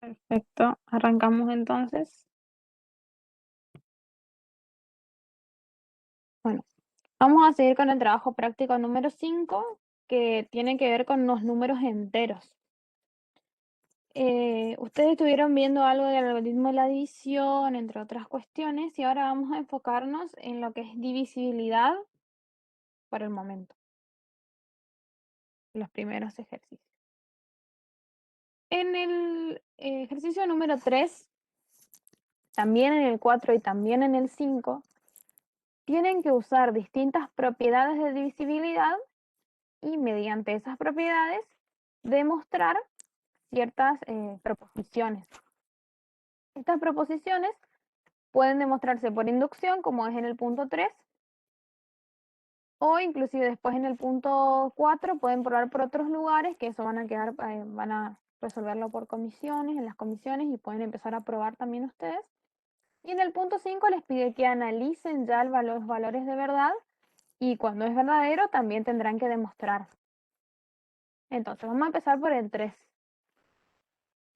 Perfecto, arrancamos entonces. Bueno, vamos a seguir con el trabajo práctico número 5, que tiene que ver con los números enteros. Ustedes estuvieron viendo algo del algoritmo de la división, entre otras cuestiones, y ahora vamos a enfocarnos en lo que es divisibilidad por el momento, los primeros ejercicios. En el ejercicio número 3, también en el 4 y también en el 5, tienen que usar distintas propiedades de divisibilidad y mediante esas propiedades demostrar ciertas proposiciones. Estas proposiciones pueden demostrarse por inducción, como es en el punto 3, o inclusive después en el punto 4 pueden probar por otros lugares, que eso van a resolverlo por comisiones, en las comisiones, y pueden empezar a probar también ustedes. Y en el punto 5 les pide que analicen ya los valores de verdad, y cuando es verdadero también tendrán que demostrar. Entonces vamos a empezar por el 3.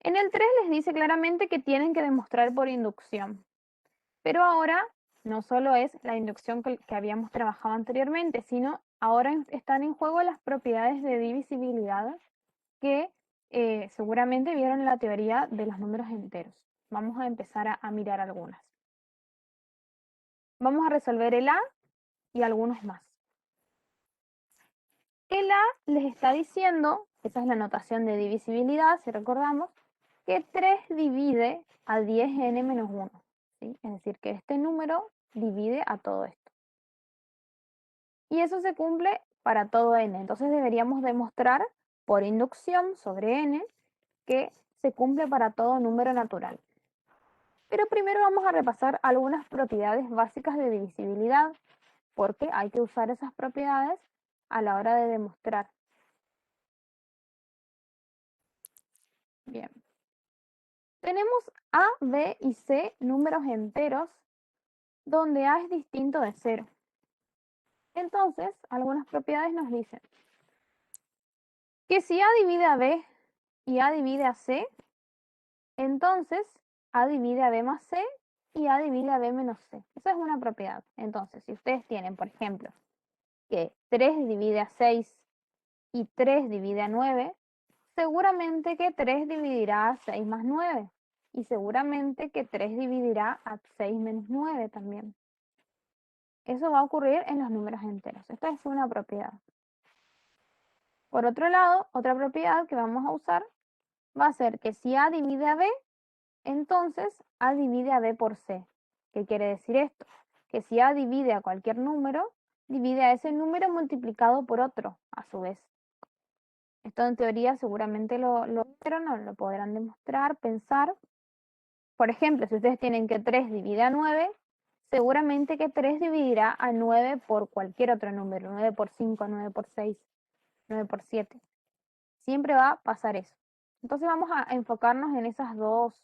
En el 3 les dice claramente que tienen que demostrar por inducción. Pero ahora no solo es la inducción que habíamos trabajado anteriormente, sino ahora están en juego las propiedades de divisibilidad que seguramente vieron en la teoría de los números enteros. Vamos a empezar a mirar algunas. Vamos a resolver el A y algunos más. El A les está diciendo, esa es la notación de divisibilidad, si recordamos, que 3 divide a 10n menos 1. ¿Sí? Es decir, que este número divide a todo esto. Y eso se cumple para todo n. Entonces deberíamos demostrar por inducción sobre n que se cumple para todo número natural. Pero primero vamos a repasar algunas propiedades básicas de divisibilidad, porque hay que usar esas propiedades a la hora de demostrar. Bien. Tenemos A, B y C números enteros donde A es distinto de 0. Entonces, algunas propiedades nos dicen que si A divide a B y A divide a C, entonces A divide a B más C y A divide a B menos C. Esa es una propiedad. Entonces, si ustedes tienen, por ejemplo, que 3 divide a 6 y 3 divide a 9, seguramente que 3 dividirá a 6 más 9. Y seguramente que 3 dividirá a 6 menos 9 también. Eso va a ocurrir en los números enteros. Esta es una propiedad. Por otro lado, otra propiedad que vamos a usar va a ser que si A divide a B, entonces A divide a B por C. ¿Qué quiere decir esto? Que si A divide a cualquier número, divide a ese número multiplicado por otro, a su vez. Esto en teoría seguramente pero no lo podrán demostrar, pensar. Por ejemplo, si ustedes tienen que 3 divide a 9, seguramente que 3 dividirá a 9 por cualquier otro número, 9 por 5, 9 por 6, 9 por 7. Siempre va a pasar eso. Entonces vamos a enfocarnos en esas dos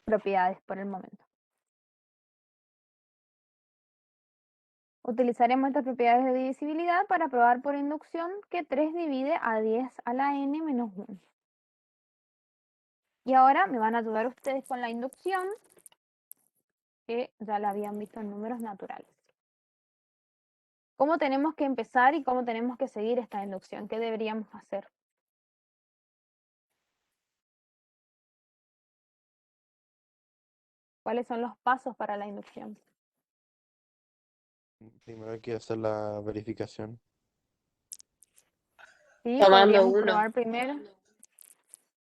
propiedades por el momento. Utilizaremos estas propiedades de divisibilidad para probar por inducción que 3 divide a 10 a la n menos 1. Y ahora me van a ayudar ustedes con la inducción, que ya la habían visto en números naturales. ¿Cómo tenemos que empezar y cómo tenemos que seguir esta inducción? ¿Qué deberíamos hacer? ¿Cuáles son los pasos para la inducción? Primero hay que hacer la verificación. Sí, Tomando podríamos uno. probar primero.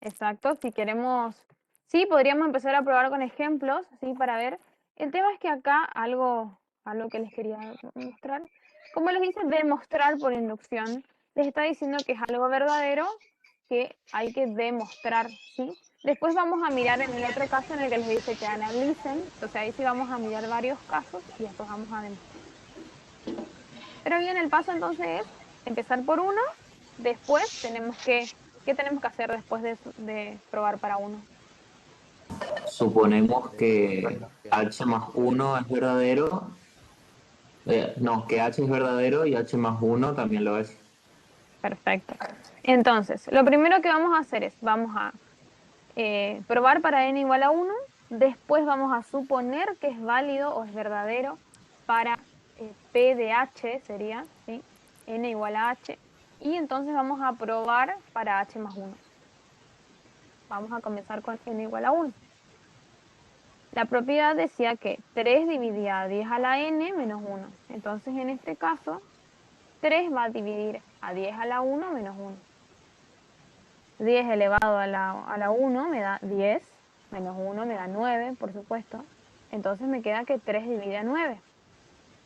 Exacto, si queremos, sí, podríamos empezar a probar con ejemplos, sí, para ver. El tema es que acá algo que les quería mostrar, como les dice, demostrar por inducción, les está diciendo que es algo verdadero, que hay que demostrar, ¿sí? Después vamos a mirar en el otro caso en el que les dice que analicen, entonces ahí sí vamos a mirar varios casos y después vamos a demostrar. Pero bien, el paso entonces es empezar por uno, después ¿qué tenemos que hacer después de probar para uno? Suponemos que h más 1 es verdadero. No, que h es verdadero y h más 1 también lo es. Perfecto. Entonces, lo primero que vamos a hacer es, vamos a probar para n igual a 1. Después vamos a suponer que es válido o es verdadero para p de h, sería, ¿sí? N igual a h. Y entonces vamos a probar para h más 1. Vamos a comenzar con n igual a 1. La propiedad decía que 3 dividía a 10 a la n menos 1. Entonces, en este caso, 3 va a dividir a 10 a la 1 menos 1. 10 elevado a la 1 me da 10, menos 1 me da 9, por supuesto. Entonces me queda que 3 divide a 9.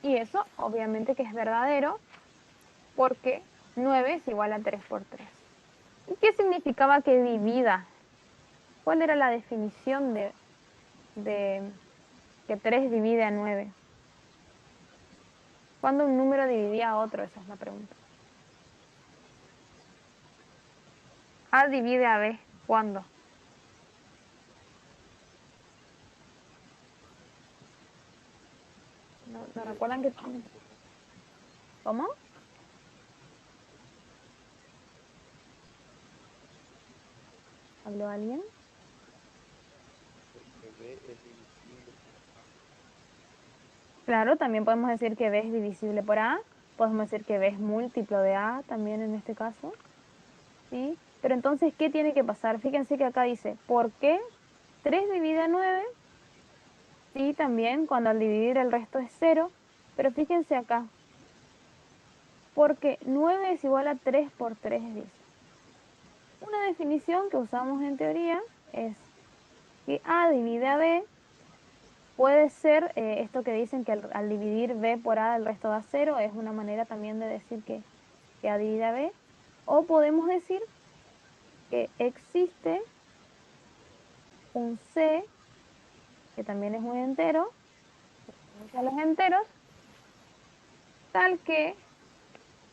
Y eso obviamente que es verdadero, porque 9 es igual a 3 por 3. ¿Y qué significaba que divida? ¿Cuál era la definición de que 3 divide a 9? ¿Cuándo un número dividía a otro? Esa es la pregunta. A divide a B. ¿Cuándo? ¿No recuerdan que... ¿Cómo? ¿Habló alguien? Porque B es divisible por A. Claro, también podemos decir que B es divisible por A. Podemos decir que B es múltiplo de A también en este caso. ¿Sí? Pero entonces, ¿qué tiene que pasar? Fíjense que acá dice, ¿por qué 3 divide a 9? Sí, también cuando al dividir el resto es 0. Pero fíjense acá, porque 9 es igual a 3 por 3 es 10. Una definición que usamos en teoría es que A divide a B. Puede ser esto que dicen que al dividir B por A el resto da 0, es una manera también de decir que A divide a B. O podemos decir que existe un C, que también es un entero, a los enteros, tal que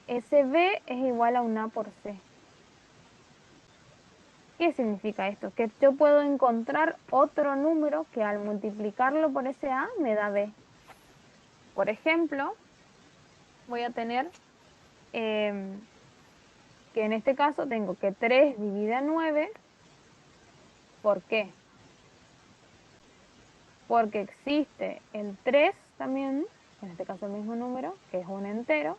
ese B es igual a un A por C. ¿Qué significa esto? Que yo puedo encontrar otro número que al multiplicarlo por ese A me da B. Por ejemplo, voy a tener que en este caso tengo que 3 divide a 9. ¿Por qué? Porque existe el 3 también, en este caso el mismo número, que es un entero,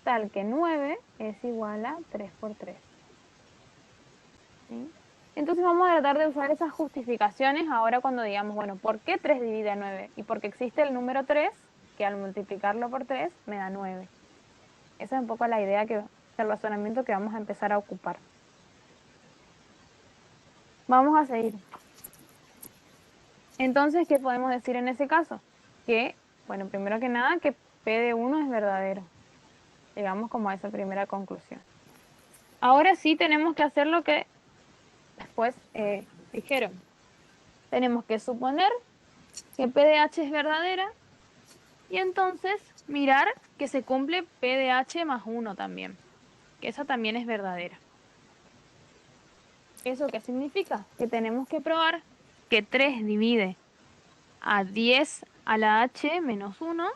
tal que 9 es igual a 3 por 3. ¿Sí? Entonces vamos a tratar de usar esas justificaciones ahora cuando digamos, bueno, ¿por qué 3 divide a 9? Y porque existe el número 3, que al multiplicarlo por 3 me da 9. Esa es un poco la idea el razonamiento que vamos a empezar a ocupar. Vamos a seguir. Entonces, ¿qué podemos decir en ese caso? Que, bueno, primero que nada, que P de 1 es verdadero. Llegamos como a esa primera conclusión. Ahora sí tenemos que hacer lo que después dijeron. Tenemos que suponer que P de H es verdadera y entonces mirar que se cumple P de H más 1 también, que esa también es verdadera. ¿Eso qué significa? Que tenemos que probar que 3 divide a 10 a la H menos 1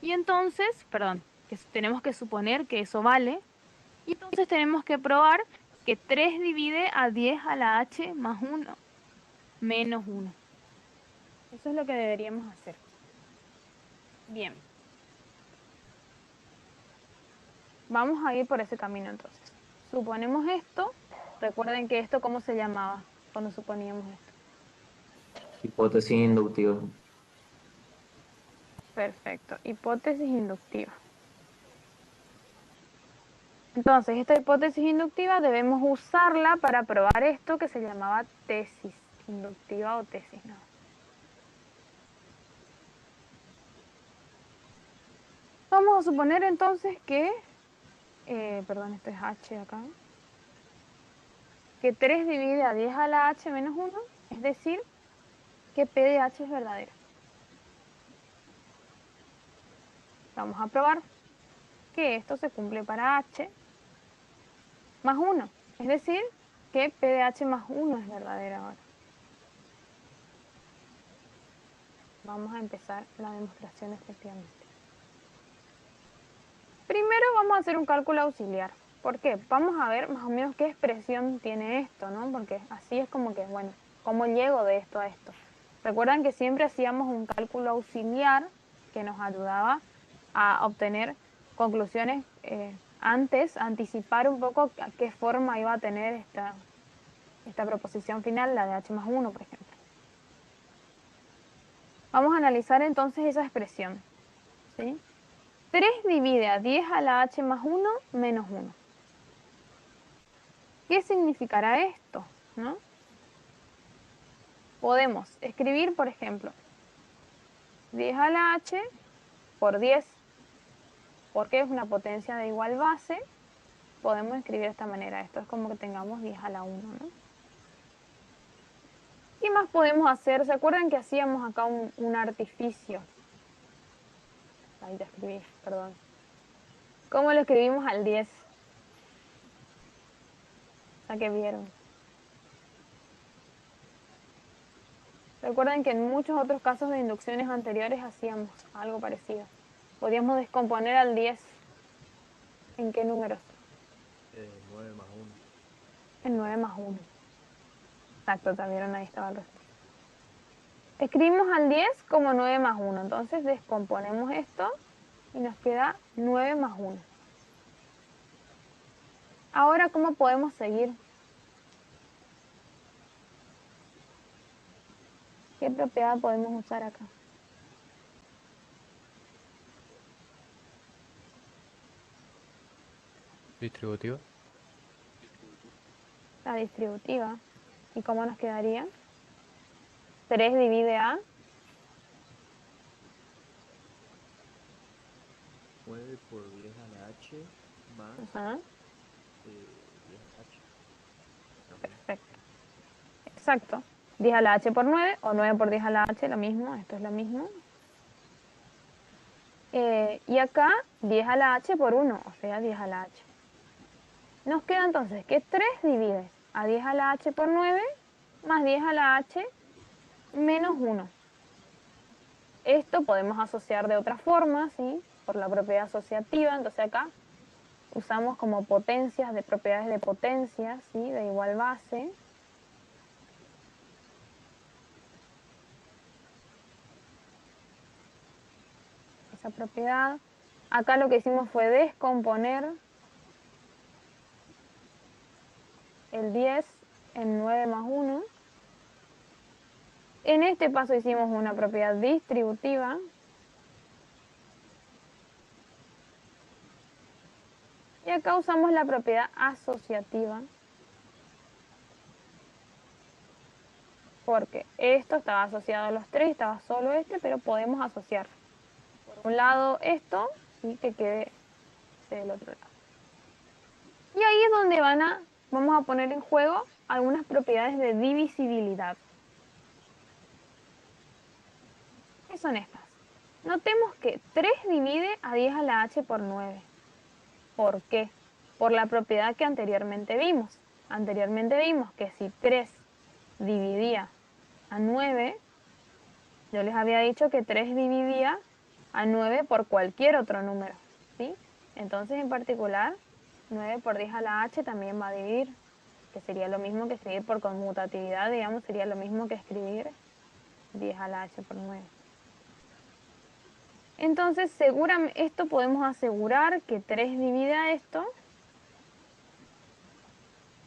y entonces, perdón, que tenemos que suponer que eso vale y entonces tenemos que probar que 3 divide a 10 a la H más 1 menos 1. Eso es lo que deberíamos hacer. Bien. Vamos a ir por ese camino entonces. Suponemos esto. Recuerden que esto, ¿cómo se llamaba cuando suponíamos esto? Hipótesis inductiva. Perfecto. Hipótesis inductiva. Entonces, esta hipótesis inductiva debemos usarla para probar esto que se llamaba tesis inductiva o tesis, ¿no? Vamos a suponer entonces que, perdón, esto es h acá, que 3 divide a 10 a la h menos 1, es decir, que P de h es verdadero. Vamos a probar que esto se cumple para h más 1, es decir, que P de h más 1 es verdadera ahora. Vamos a empezar la demostración efectivamente. Primero vamos a hacer un cálculo auxiliar. ¿Por qué? Vamos a ver más o menos qué expresión tiene esto, ¿no? Porque así es como que, bueno, ¿cómo llego de esto a esto? Recuerdan que siempre hacíamos un cálculo auxiliar que nos ayudaba a obtener conclusiones antes, anticipar un poco a qué forma iba a tener esta proposición final, la de h más 1, por ejemplo. Vamos a analizar entonces esa expresión, ¿sí? 3 divide a 10 a la h más 1 menos 1. ¿Qué significará esto? ¿No? Podemos escribir, por ejemplo, 10 a la h por 10, porque es una potencia de igual base. Podemos escribir de esta manera. Esto es como que tengamos 10 a la 1, ¿no? ¿Qué más podemos hacer? ¿Se acuerdan que hacíamos acá un artificio? Ahí te escribí, perdón. ¿Cómo lo escribimos al 10? O sea, que vieron. Recuerden que en muchos otros casos de inducciones anteriores hacíamos algo parecido. Podíamos descomponer al 10. ¿En qué números? 9 más 1. En 9 más 1. Exacto, también ahí estaba el resto. Escribimos al 10 como 9 más 1. Entonces descomponemos esto y nos queda 9 más 1. Ahora, ¿cómo podemos seguir? ¿Qué propiedad podemos usar acá? Distributiva. La distributiva. ¿Y cómo nos quedaría? 3 divide a 9 por 10 a la h más Ajá, 10 a la h. perfecto. Exacto. 10 a la h por 9 o 9 por 10 a la h, lo mismo, esto es lo mismo. Y acá 10 a la h por 1, o sea, 10 a la h. Nos queda entonces que 3 divide a 10 a la h por 9 más 10 a la h menos 1. Esto podemos asociar de otra forma, ¿sí? Por la propiedad asociativa. Entonces acá usamos como potencias de propiedades de potencias, ¿sí? De igual base. Esa propiedad. Acá lo que hicimos fue descomponer el 10 en 9 más 1. En este paso hicimos una propiedad distributiva. Y acá usamos la propiedad asociativa. Porque esto estaba asociado a los 3, estaba solo este, pero podemos asociar. Por un lado esto y que quede del otro lado. Y ahí es donde vamos a poner en juego algunas propiedades de divisibilidad. ¿Qué son estas? Notemos que 3 divide a 10 a la h por 9. ¿Por qué? Por la propiedad que anteriormente vimos. Anteriormente vimos que si 3 dividía a 9, yo les había dicho que 3 dividía a 9 por cualquier otro número, ¿sí? Entonces, en particular, 9 por 10 a la h también va a dividir, que sería lo mismo que escribir por conmutatividad, digamos, sería lo mismo que escribir 10 a la h por 9. Entonces, seguramente esto podemos asegurar que 3 divide a esto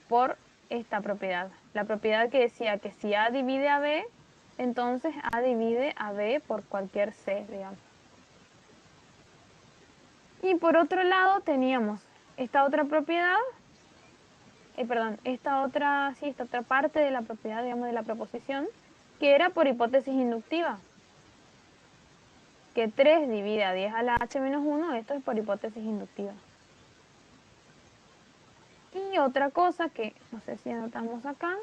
por esta propiedad. La propiedad que decía que si A divide a B, entonces A divide a B por cualquier C, digamos. Y por otro lado teníamos esta otra propiedad, esta otra parte de la propiedad, digamos, de la proposición, que era por hipótesis inductiva. Que 3 divide a 10 a la h menos 1, esto es por hipótesis inductiva. Y otra cosa que no sé si anotamos acá,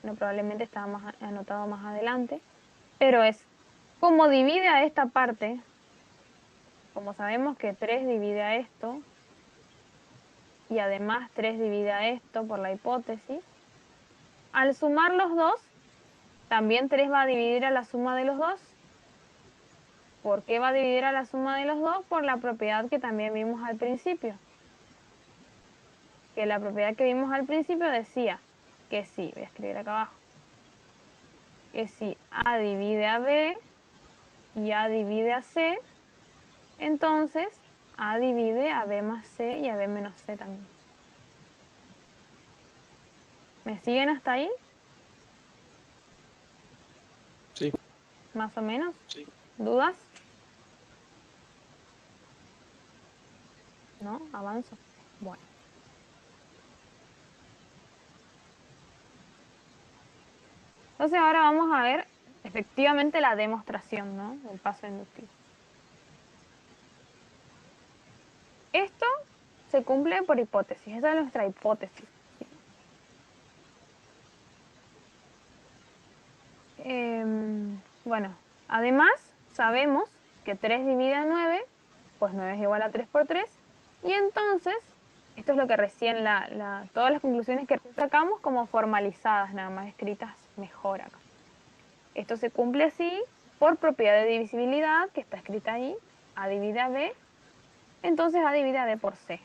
no, probablemente estaba anotado más adelante, pero es como divide a esta parte, como sabemos que 3 divide a esto, y además 3 divide a esto por la hipótesis, al sumar los dos, también 3 va a dividir a la suma de los dos. ¿Por qué va a dividir a la suma de los dos? Por la propiedad que también vimos al principio, que la propiedad que vimos al principio decía que si, voy a escribir acá abajo, que si A divide a B y A divide a C, entonces A divide a B más C y a B menos C también. ¿Me siguen hasta ahí? Sí. ¿Más o menos? Sí. ¿Dudas? ¿No? Avanzo. Bueno. Entonces ahora vamos a ver efectivamente la demostración, ¿no? Del paso inductivo. Esto se cumple por hipótesis, esa es nuestra hipótesis. Bueno, además sabemos que 3 divide a 9, pues 9 es igual a 3 por 3, y entonces, esto es lo que recién, todas las conclusiones que sacamos como formalizadas, nada más escritas mejor acá. Esto se cumple así por propiedad de divisibilidad, que está escrita ahí, A divide a B, entonces A divide a B por C.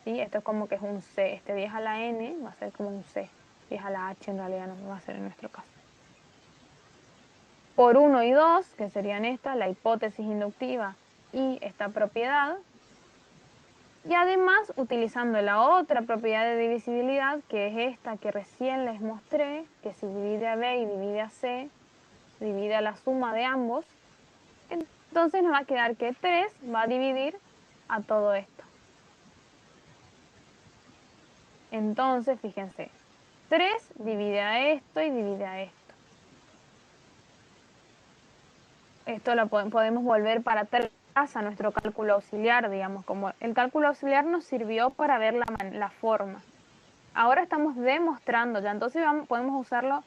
¿Sí? Esto es como que es un C, este 10 a la N va a ser como un C, 10 a la H en realidad no va a ser en nuestro caso. Por 1 y 2, que serían estas, la hipótesis inductiva y esta propiedad. Y además, utilizando la otra propiedad de divisibilidad, que es esta que recién les mostré, que si divide a B y divide a C, divide a la suma de ambos, entonces nos va a quedar que 3 va a dividir a todo esto. Entonces, fíjense, 3 divide a esto y divide a esto. Esto lo podemos volver para atrás a nuestro cálculo auxiliar, digamos, como el cálculo auxiliar nos sirvió para ver la forma. Ahora estamos demostrando ya, entonces podemos usarlo,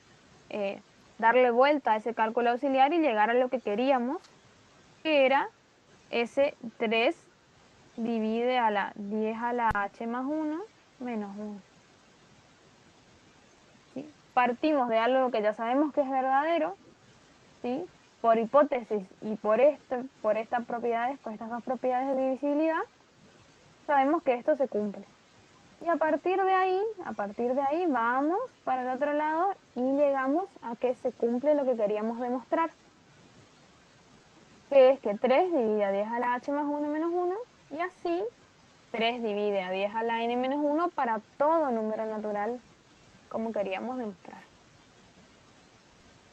darle vuelta a ese cálculo auxiliar y llegar a lo que queríamos, que era ese 3 divide a la 10 a la h más 1 menos 1. ¿Sí? Partimos de algo que ya sabemos que es verdadero, ¿sí? Por hipótesis y por estas propiedades, por estas dos propiedades de divisibilidad, sabemos que esto se cumple. Y a partir de ahí vamos para el otro lado y llegamos a que se cumple lo que queríamos demostrar, que es que 3 divide a 10 a la h más 1 menos 1, y así 3 divide a 10 a la n menos 1 para todo número natural, como queríamos demostrar.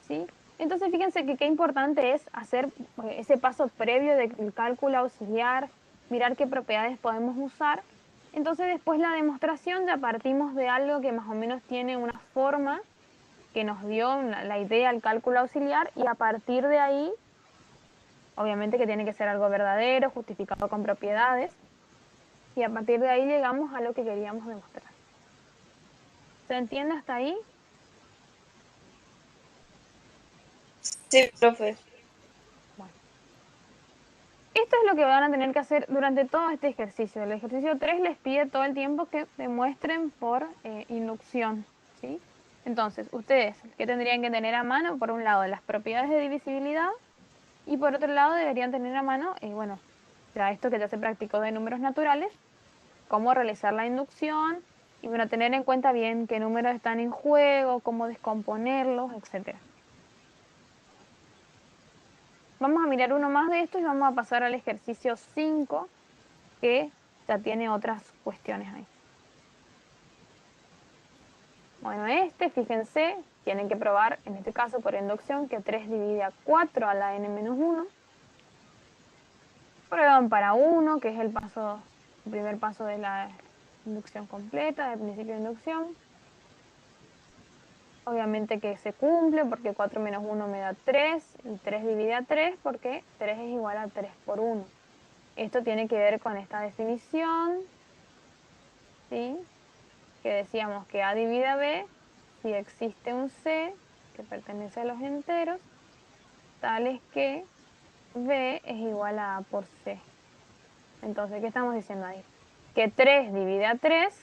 ¿Sí? Entonces fíjense que qué importante es hacer ese paso previo del cálculo auxiliar, mirar qué propiedades podemos usar. Entonces después la demostración ya partimos de algo que más o menos tiene una forma que nos dio la idea al cálculo auxiliar, y a partir de ahí, obviamente que tiene que ser algo verdadero, justificado con propiedades, y a partir de ahí llegamos a lo que queríamos demostrar. ¿Se entiende hasta ahí? Sí, profe. Bueno. Esto es lo que van a tener que hacer durante todo este ejercicio. El ejercicio 3 les pide todo el tiempo que demuestren por inducción, ¿sí? Entonces, ustedes, ¿qué tendrían que tener a mano? Por un lado, las propiedades de divisibilidad, y por otro lado deberían tener a mano, bueno, ya esto que ya se practicó de números naturales, cómo realizar la inducción, y bueno, tener en cuenta bien qué números están en juego, cómo descomponerlos, etc. Vamos a mirar uno más de estos y vamos a pasar al ejercicio 5, que ya tiene otras cuestiones ahí. Bueno, fíjense, tienen que probar, en este caso por inducción, que 3 divide a 4 a la n menos 1. Prueban para 1, que es el primer paso de la inducción completa, del principio de inducción. Obviamente que se cumple porque 4 menos 1 me da 3, y 3 divide a 3 porque 3 es igual a 3 por 1. Esto tiene que ver con esta definición, ¿sí? Que decíamos que A divide a B si existe un C que pertenece a los enteros, tales que B es igual a A por C. Entonces, ¿qué estamos diciendo ahí? Que 3 divide a 3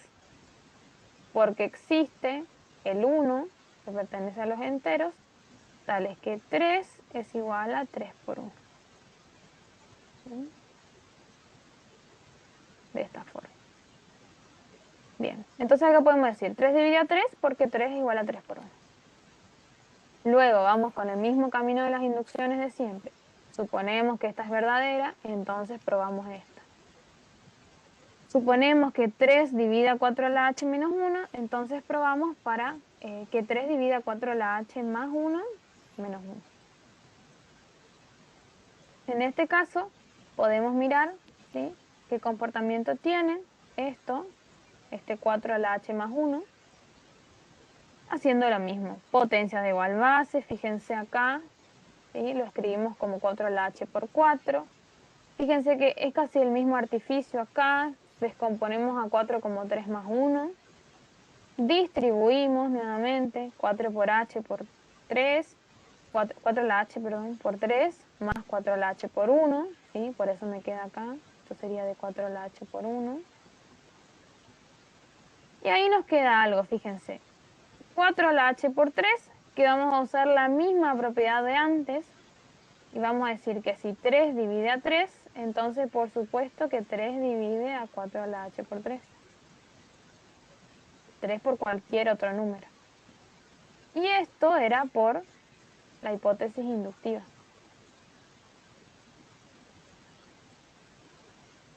porque existe el 1 que pertenece a los enteros, tales que 3 es igual a 3 por 1. ¿Sí? De esta forma. Bien, entonces acá podemos decir 3 dividido a 3 porque 3 es igual a 3 por 1. Luego vamos con el mismo camino de las inducciones de siempre. Suponemos que esta es verdadera, entonces probamos esta. Suponemos que 3 divide a 4 a la h menos 1, entonces probamos para que 3 divide a 4 a la h más 1 menos 1. En este caso, podemos mirar, ¿sí?, qué comportamiento tiene esto, este 4 a la h más 1, haciendo lo mismo. Potencia de igual base, fíjense acá, ¿sí?, lo escribimos como 4 a la h por 4. Fíjense que es casi el mismo artificio acá, descomponemos a 4 como 3 más 1. Distribuimos nuevamente 4 por h por 3, 4 a la h, perdón, por 3, más 4 a la h por 1, ¿sí? Por eso me queda acá, esto sería de 4 a la h por 1. Y ahí nos queda algo, fíjense, 4 a la h por 3, que vamos a usar la misma propiedad de antes, y vamos a decir que si 3 divide a 3, entonces por supuesto que 3 divide a 4 a la h por 3. 3 por cualquier otro número. Y esto era por la hipótesis inductiva.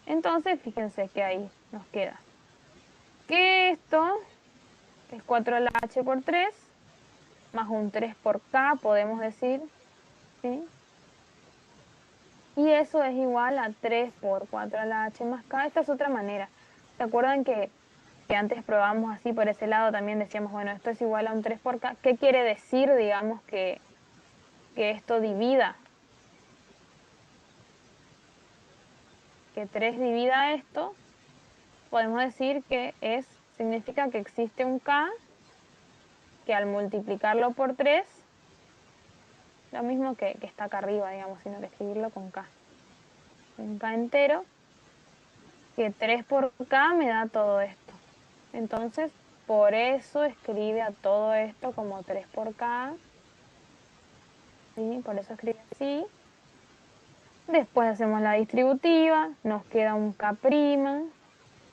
Entonces, fíjense que ahí nos queda que esto es 4 a la h por 3, más un 3 por k, podemos decir, ¿sí? Y eso es igual a 3 por 4 a la h más k. Esta es otra manera. ¿Se acuerdan que antes probamos así por ese lado? También decíamos, bueno, esto es igual a un 3 por k. ¿Qué quiere decir, digamos, que esto divida? Que 3 divida esto, podemos decir que significa que existe un k que al multiplicarlo por 3, lo mismo que está acá arriba, digamos, sino que escribirlo con k. Un k entero, que 3 por k me da todo esto. Entonces, por eso escribe a todo esto como 3 por k. ¿Sí? Por eso escribe así. Después hacemos la distributiva, nos queda un k',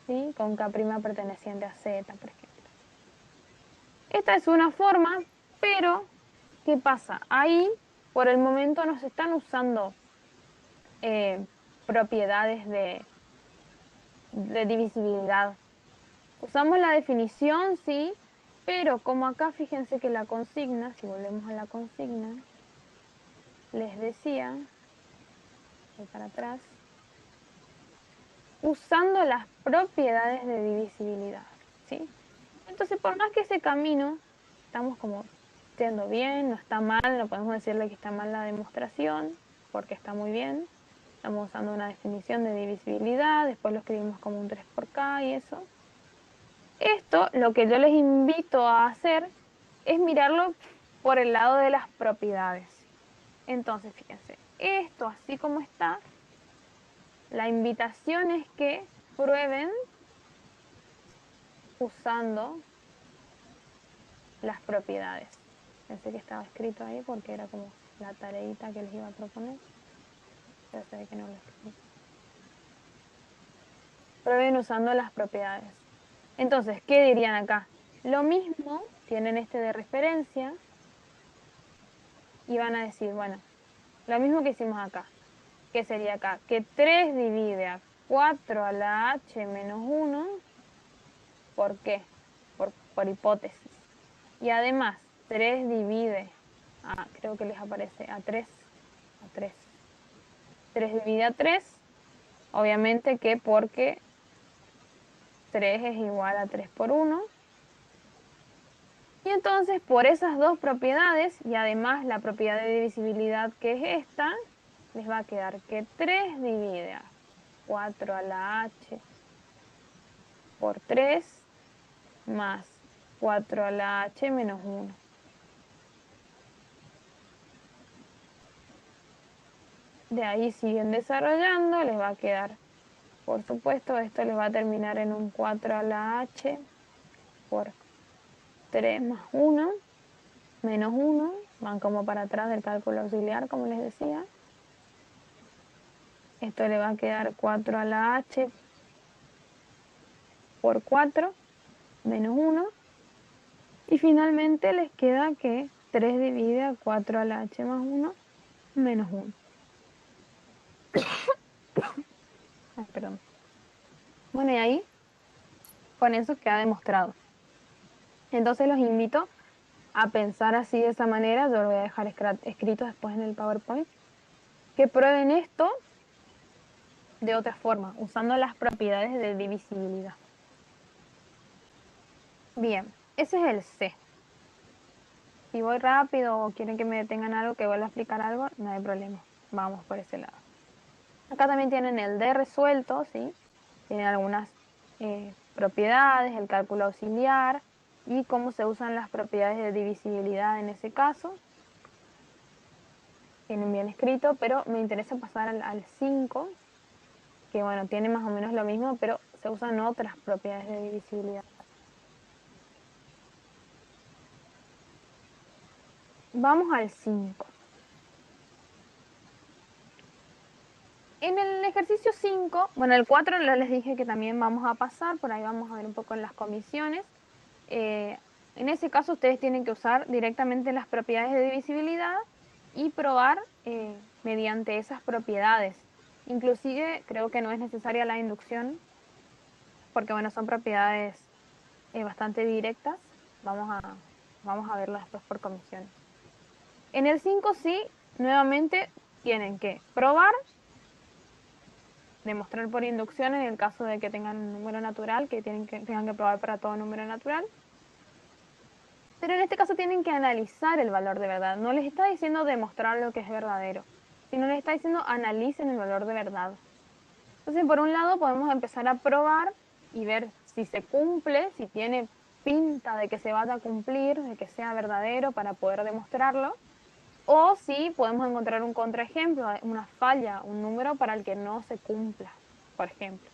¿sí?, con k' perteneciente a z, por ejemplo. Esta es una forma, pero ¿qué pasa? Ahí, por el momento, nos están usando propiedades de divisibilidad. Usamos la definición, sí, pero como acá fíjense que la consigna, si volvemos a la consigna, les decía, voy para atrás, usando las propiedades de divisibilidad, ¿sí? Entonces, por más que ese camino estamos como yendo bien, no está mal, no podemos decirle que está mal la demostración, porque está muy bien. Estamos usando una definición de divisibilidad, después lo escribimos como un 3 por k y eso. Esto, lo que yo les invito a hacer es mirarlo por el lado de las propiedades. Entonces, fíjense, esto así como está, la invitación es que prueben usando las propiedades. Pensé que estaba escrito ahí porque era como la tareita que les iba a proponer, pero se ve que no lo escribí. Prueben usando las propiedades. Entonces, ¿qué dirían acá? Lo mismo, tienen este de referencia y van a decir, bueno, lo mismo que hicimos acá. ¿Qué sería acá? Que 3 divide a 4 a la h menos 1. ¿Por qué? Por hipótesis. Y además, 3 divide a, creo que les aparece a 3. A 3. 3 divide a 3. Obviamente que porque 3 es igual a 3 por 1. Y entonces, por esas dos propiedades, y además la propiedad de divisibilidad que es esta, les va a quedar que 3 divide a 4 a la h por 3 más 4 a la h menos 1. De ahí siguen desarrollando, les va a quedar, por supuesto, esto les va a terminar en un 4 a la h por 3 más 1 menos 1, van como para atrás del cálculo auxiliar, como les decía. Esto le va a quedar 4 a la h por 4, menos 1. Y finalmente les queda que 3 divide a 4 a la h más 1 menos 1. Ay, perdón. Bueno, y ahí con eso queda demostrado. Entonces los invito a pensar así de esa manera. Yo lo voy a dejar escrito después en el PowerPoint. Que prueben esto de otra forma, usando las propiedades de divisibilidad. Bien, ese es el C. Si voy rápido o quieren que me detengan algo, que vuelva a explicar algo, no hay problema. Vamos por ese lado. Acá también tienen el D resuelto, ¿sí? Tienen algunas propiedades, el cálculo auxiliar y cómo se usan las propiedades de divisibilidad en ese caso. Tienen bien escrito, pero me interesa pasar al 5, que bueno, tiene más o menos lo mismo, pero se usan otras propiedades de divisibilidad. Vamos al 5. En el ejercicio 5, bueno, el 4 les dije que también vamos a pasar, por ahí vamos a ver un poco en las comisiones. En ese caso ustedes tienen que usar directamente las propiedades de divisibilidad y probar mediante esas propiedades. Inclusive creo que no es necesaria la inducción, porque bueno, son propiedades bastante directas. Vamos a verlas después por comisiones. En el 5 sí, nuevamente tienen que probar, demostrar por inducción en el caso de que tengan un número natural, que tengan que probar para todo número natural. Pero en este caso tienen que analizar el valor de verdad. No les está diciendo demostrar lo que es verdadero, sino les está diciendo analicen el valor de verdad. Entonces, por un lado, podemos empezar a probar y ver si se cumple, si tiene pinta de que se vaya a cumplir, de que sea verdadero para poder demostrarlo. O si podemos encontrar un contraejemplo, una falla, un número para el que no se cumpla, por ejemplo.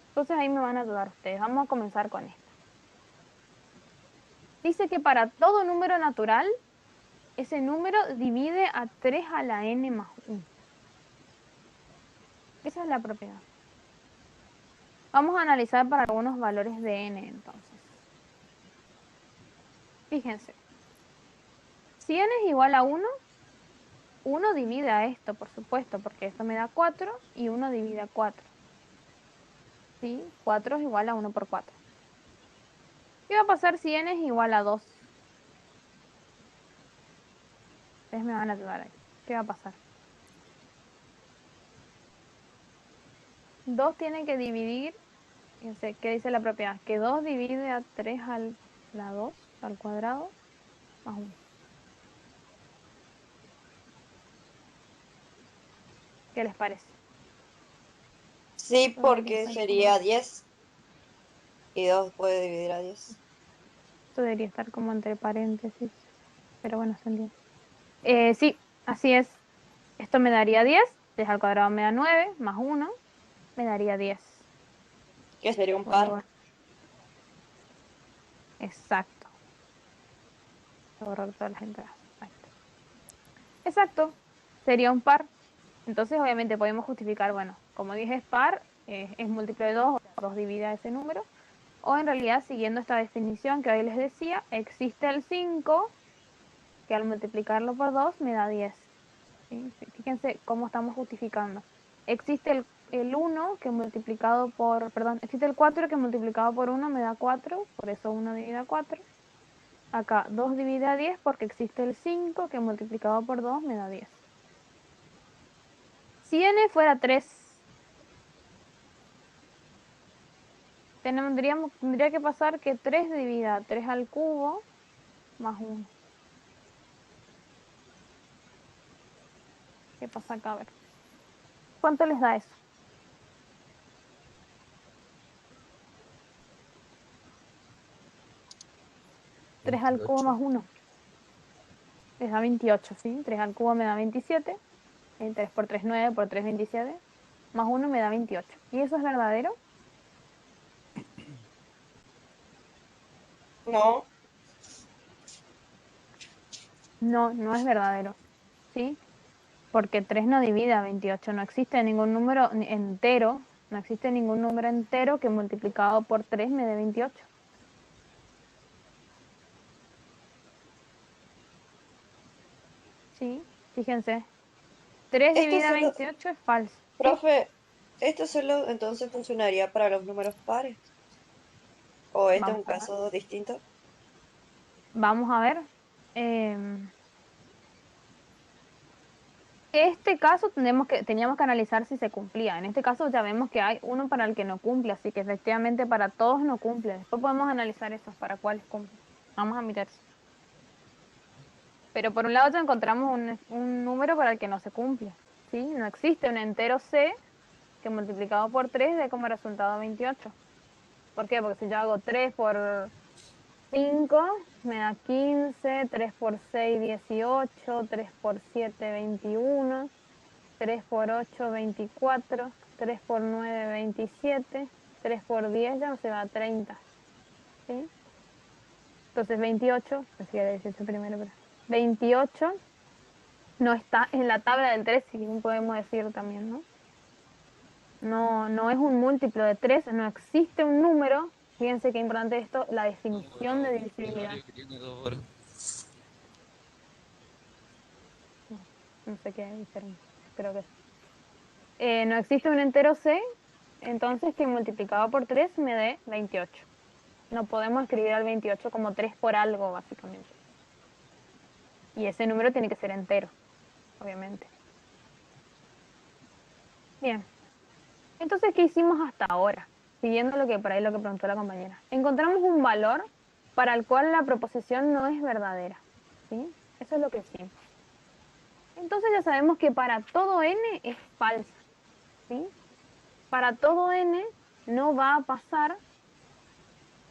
Entonces ahí me van a ayudar ustedes. Vamos a comenzar con esto. Dice que para todo número natural, ese número divide a 3 a la n más 1. Esa es la propiedad. Vamos a analizar para algunos valores de n entonces. Fíjense. Si n es igual a 1, 1 divide a esto, por supuesto, porque esto me da 4 y 1 divide a 4. ¿Sí? 4 es igual a 1 por 4. ¿Qué va a pasar si n es igual a 2? Ustedes me van a ayudar ahí. ¿Qué va a pasar? 2 tiene que dividir, fíjense, ¿qué dice la propiedad? Que 2 divide a 3 a la 2 al cuadrado más 1. ¿Qué les parece? Sí, porque sería 10. Y 2 puede dividir a 10. Esto debería estar como entre paréntesis, pero bueno, se entiende. Sí, así es. Esto me daría 10, 10 al cuadrado me da 9, más 1, me daría 10. Que sería un Voy a par. borrar. Exacto. Voy a borrar todas las entradas. Ahí está. Exacto, sería un par. Entonces, obviamente, podemos justificar, bueno, como dije, es par, es múltiplo de 2, o 2 divide a ese número. O en realidad, siguiendo esta definición que hoy les decía, existe el 5, que al multiplicarlo por 2 me da 10. ¿Sí? Fíjense cómo estamos justificando. Existe el 1 que multiplicado por, perdón, existe el 4 que multiplicado por 1 me da 4, por eso 1 divide a 4. Acá 2 divide a 10 porque existe el 5 que multiplicado por 2 me da 10. Si n fuera 3, tendría que pasar que 3 divida 3 al cubo más 1. ¿Qué pasa acá? A ver. ¿Cuánto les da eso? ¿3 al cubo más 1? Les da 28, ¿sí? 3 al cubo me da 27. 3 por 3, 9, por 3, 27. Más 1 me da 28. ¿Y eso es verdadero? No. No, no es verdadero. ¿Sí? Porque 3 no divide a 28. No existe ningún número entero. No existe ningún número entero que multiplicado por 3 me dé 28. Sí, fíjense. 3 Esto dividido a solo, 28 es falso. ¿Sí? profe, ¿esto solo entonces funcionaría para los números pares? ¿O este es Vamos un a ver. caso distinto? Vamos a ver. Em, Este caso teníamos que analizar si se cumplía. En este caso ya vemos que hay uno para el que no cumple, así que efectivamente para todos no cumple. Después podemos analizar esos para cuáles cumplen. Vamos a mirar. Pero por un lado ya encontramos un número para el que no se cumple. ¿Sí? No existe un entero c que multiplicado por 3 dé como resultado 28. ¿Por qué? Porque si yo hago 3 por 5 me da 15, 3 por 6 18, 3 por 7 21. 3 por 8, 24, 3 por 9, 27, 3 por 10 ya se va a 30, ¿sí? Entonces 28, así era 18 primero, pero 28 no está en la tabla del 3, si bien podemos decir también, ¿no? No, no es un múltiplo de 3, no existe un número. Fíjense qué importante esto, la definición de divisibilidad. No, no sé qué dijeron, creo que sí. No existe un entero c, entonces que multiplicado por 3 me dé 28. No podemos escribir al 28 como 3 por algo, básicamente. Y ese número tiene que ser entero, obviamente. Bien. Entonces, ¿qué hicimos hasta ahora? Siguiendo lo que por ahí lo que preguntó la compañera. Encontramos un valor para el cual la proposición no es verdadera. ¿Sí? Eso es lo que hicimos. Entonces ya sabemos que para todo n es falsa. ¿Sí? Para todo n no va a pasar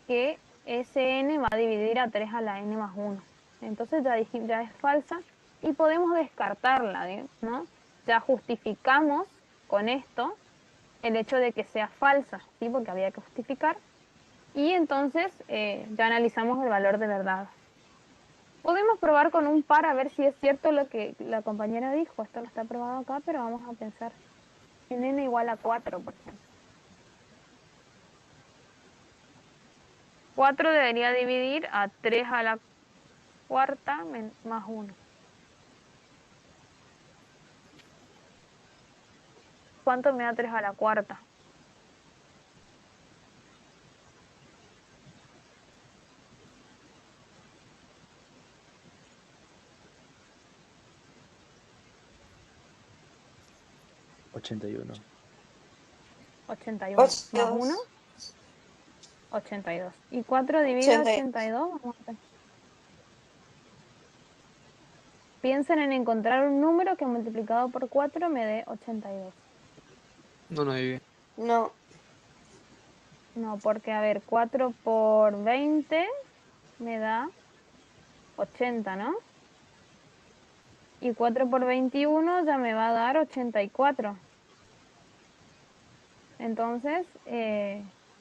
que ese n va a dividir a 3 a la n más 1. Entonces ya es falsa y podemos descartarla, ¿no? Ya justificamos con esto el hecho de que sea falsa, ¿sí? Porque había que justificar. Y entonces ya analizamos el valor de verdad. Podemos probar con un par a ver si es cierto lo que la compañera dijo. Esto no está probado acá, pero vamos a pensar en n igual a 4, por ejemplo. 4 debería dividir a 3 a la cuarta más 1. ¿Cuánto me da 3 a la cuarta? $81. 81. Más 1, 82, 82. Y 4 divide 80, 82. Vamos a ver. Piensen en encontrar un número que multiplicado por 4 me dé 82. No, no vive. no, No, porque a ver, 4 por 20 me da 80, ¿no? Y 4 por 21 ya me va a dar 84. Entonces,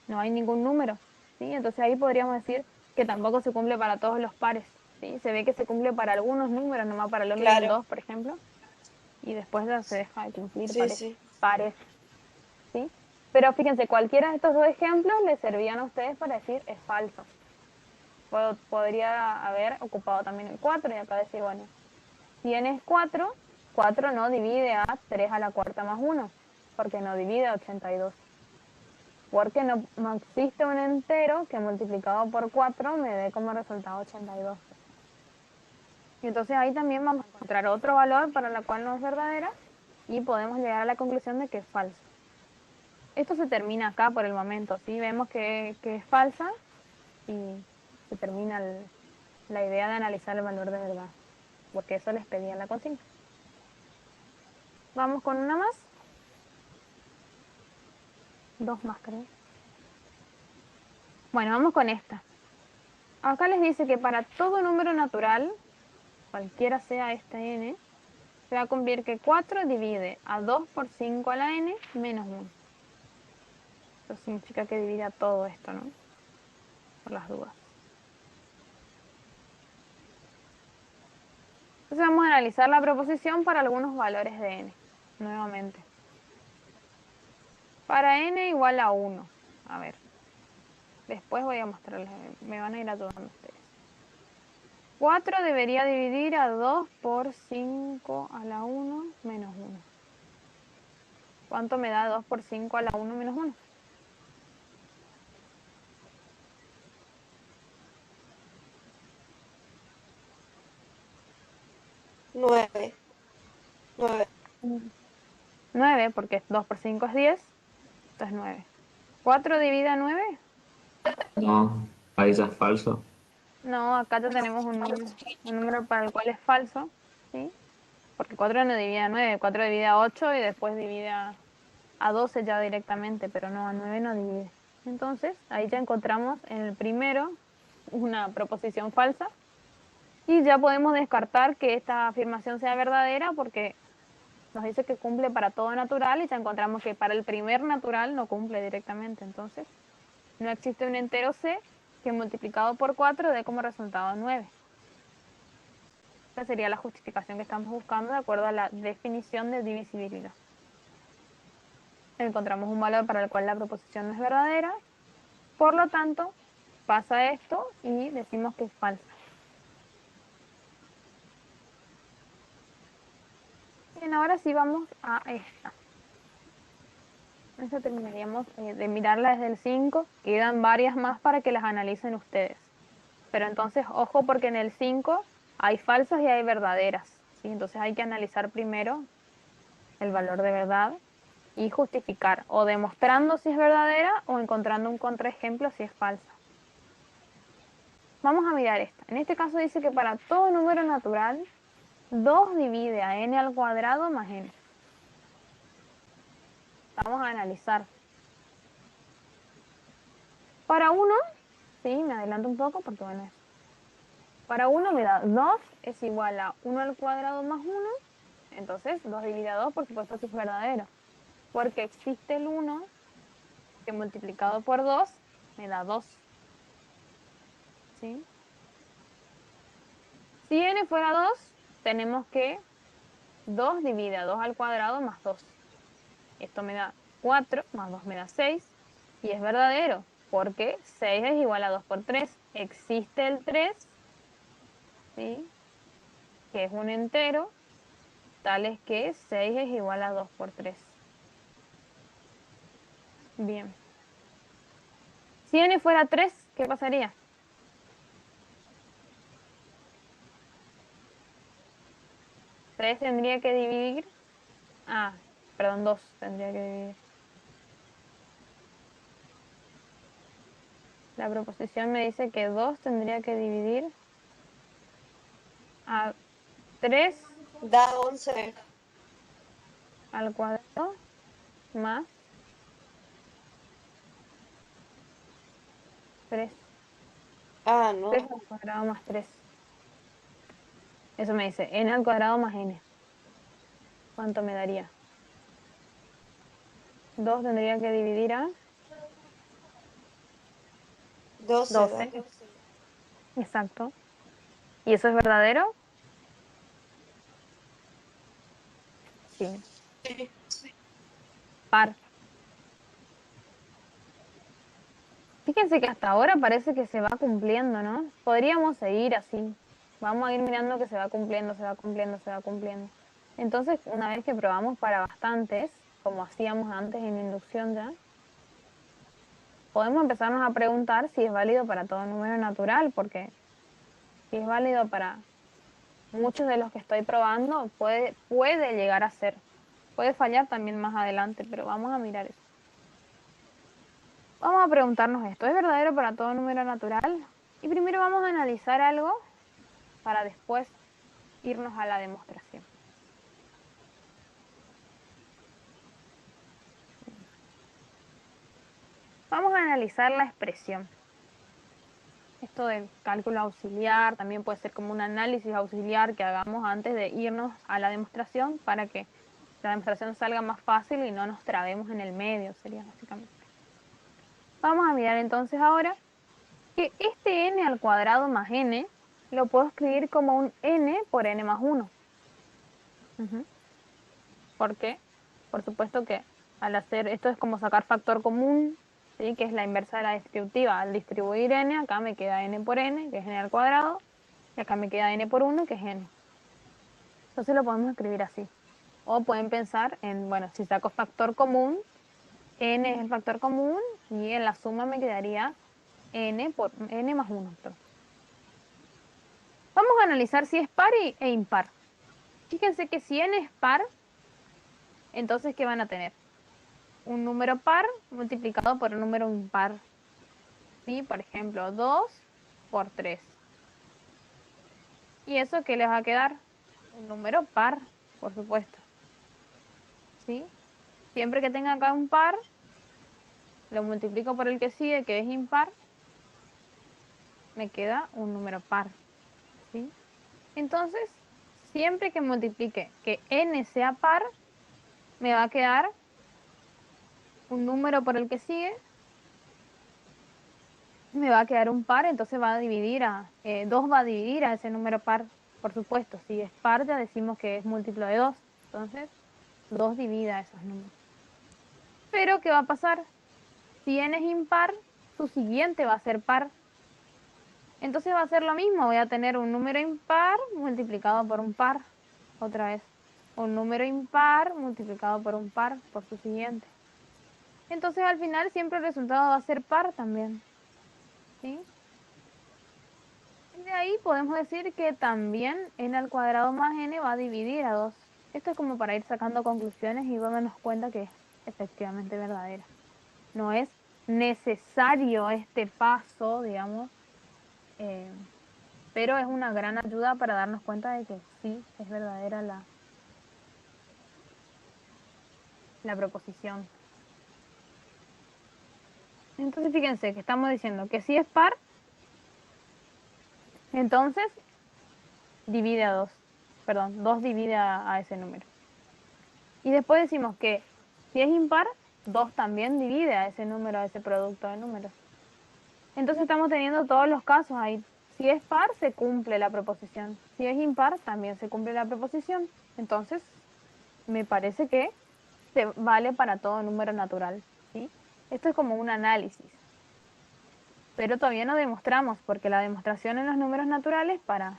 no hay ningún número, ¿sí? Entonces ahí podríamos decir que tampoco se cumple para todos los pares, ¿sí? Se ve que se cumple para algunos números, nomás para el 1 y el claro, 2, por ejemplo, y después ya se deja de cumplir sí, sí. pares, ¿sí? Pero fíjense, cualquiera de estos dos ejemplos les servían a ustedes para decir es falso. Podría haber ocupado también el 4 y acá decir, bueno, si n es 4, 4 no divide a 3 a la cuarta más 1, porque no divide a 82. Porque no existe un entero que multiplicado por 4 me dé como resultado 82. Y entonces ahí también vamos a encontrar otro valor para la cual no es verdadera y podemos llegar a la conclusión de que es falso. Esto se termina acá por el momento, ¿sí? Vemos que es falsa y se termina la idea de analizar el valor de verdad, porque eso les pedía en la consigna. Vamos con una más. Dos más, creo. Bueno, vamos con esta. Acá les dice que para todo número natural, cualquiera sea este n, se va a cumplir que 4 divide a 2 por 5 a la n menos 1. Eso significa que divide a todo esto, ¿no? Por las dudas. Entonces vamos a analizar la proposición para algunos valores de n, nuevamente. Para n igual a 1. A ver. Después voy a mostrarles, me van a ir ayudando ustedes. 4 debería dividir a 2 por 5 a la 1 menos 1. ¿Cuánto me da 2 por 5 a la 1 menos 1? 9. 9. 9, porque 2 por 5 es 10. Esto es 9. ¿4 divide a 9? No, ahí ya es falso. No, acá ya tenemos un número para el cual es falso, ¿sí? Porque 4 no divide a 9, 4 divide a 8 y después divide a 12 ya directamente, pero no, a 9 no divide. Entonces, ahí ya encontramos en el primero una proposición falsa y ya podemos descartar que esta afirmación sea verdadera porque nos dice que cumple para todo natural y ya encontramos que para el primer natural no cumple directamente. Entonces, no existe un entero c que multiplicado por 4 dé como resultado 9. Esta sería la justificación que estamos buscando de acuerdo a la definición de divisibilidad. Encontramos un valor para el cual la proposición no es verdadera, por lo tanto, pasa esto y decimos que es falsa. Bien, ahora sí vamos a esta. Esta terminaríamos de mirarla desde el 5. Quedan varias más para que las analicen ustedes. Pero entonces, ojo, porque en el 5 hay falsas y hay verdaderas, ¿sí? Entonces hay que analizar primero el valor de verdad y justificar, o demostrando si es verdadera o encontrando un contraejemplo si es falsa. Vamos a mirar esta. En este caso dice que para todo número natural, 2 divide a n al cuadrado más n. Vamos a analizar. Para 1, sí, me adelanto un poco porque bueno, para 1 me da 2 es igual a 1 al cuadrado más 1. Entonces 2 divide a 2, por supuesto que es verdadero. Porque existe el 1 que multiplicado por 2 me da 2. ¿Sí? Si n fuera 2, tenemos que 2 divide a 2 al cuadrado más 2. Esto me da 4, más 2 me da 6. Y es verdadero, porque 6 es igual a 2 por 3. Existe el 3, ¿sí? Que es un entero, tal es que 6 es igual a 2 por 3. Bien. Si n fuera 3, ¿qué pasaría? 3 tendría que dividir... perdón, 2 tendría que dividir. La proposición me dice que 2 tendría que dividir a 3 Da 11. al cuadrado más 3. No. 3 al cuadrado más 3. Eso me dice n al cuadrado más n. ¿Cuánto me daría? 2 tendría que dividir a 12. 12. Exacto. ¿Y eso es verdadero? Sí. Par. Fíjense que hasta ahora parece que se va cumpliendo, ¿no? Podríamos seguir así. Vamos a ir mirando que se va cumpliendo, se va cumpliendo, se va cumpliendo. Entonces, una vez que probamos para bastantes, como hacíamos antes en inducción ya, podemos empezarnos a preguntar si es válido para todo número natural, porque si es válido para muchos de los que estoy probando, puede llegar a ser. Puede fallar también más adelante, pero vamos a mirar eso. Vamos a preguntarnos esto, ¿es verdadero para todo número natural? Y primero vamos a analizar algo para después irnos a la demostración. Vamos a analizar la expresión. Esto del cálculo auxiliar también puede ser como un análisis auxiliar que hagamos antes de irnos a la demostración para que la demostración salga más fácil y no nos trabemos en el medio, sería básicamente. Vamos a mirar entonces ahora que este n al cuadrado más n lo puedo escribir como un n por n más 1. ¿Por qué? Por supuesto que al hacer esto es como sacar factor común, que es la inversa de la distributiva. Al distribuir n, acá me queda n por n, que es n al cuadrado, Y acá me queda n por 1, que es n. Entonces lo podemos escribir así. O pueden pensar en, bueno, si saco factor común, n es el factor común y en la suma me quedaría n por n más 1. Perdón. Vamos a analizar si es par e impar. Fíjense que si n es par, entonces ¿qué van a tener? Un número par multiplicado por un número impar. ¿Sí? Por ejemplo, 2 por 3. ¿Y eso qué les va a quedar? Un número par, por supuesto. ¿Sí? Siempre que tenga acá un par, lo multiplico por el que sigue, que es impar, me queda un número par. ¿Sí? Entonces, siempre que multiplique que n sea par, me va a quedar un número por el que sigue, me va a quedar un par, entonces va a dividir 2 va a dividir a ese número par, por supuesto. Si es par, ya decimos que es múltiplo de 2. Entonces, 2 divide a esos números. Pero, ¿qué va a pasar? Si n es impar, su siguiente va a ser par. Entonces va a ser lo mismo, voy a tener un número impar multiplicado por un par, otra vez. Un número impar multiplicado por un par, por su siguiente. Entonces al final siempre el resultado va a ser par también. ¿Sí? Y de ahí podemos decir que también n al cuadrado más n va a dividir a 2. Esto es como para ir sacando conclusiones y dándonos cuenta que es efectivamente verdadera. No es necesario este paso, digamos, pero es una gran ayuda para darnos cuenta de que sí es verdadera la proposición. Entonces fíjense que estamos diciendo que si es par, entonces divide a 2. Perdón, 2 divide a ese número. Y después decimos que si es impar, 2 también divide a ese número, a ese producto de números. Entonces estamos teniendo todos los casos ahí. Si es par, se cumple la proposición. Si es impar, también se cumple la proposición. Entonces, me parece que se vale para todo número natural. ¿Sí? Esto es como un análisis. Pero todavía no demostramos, porque la demostración en los números naturales, para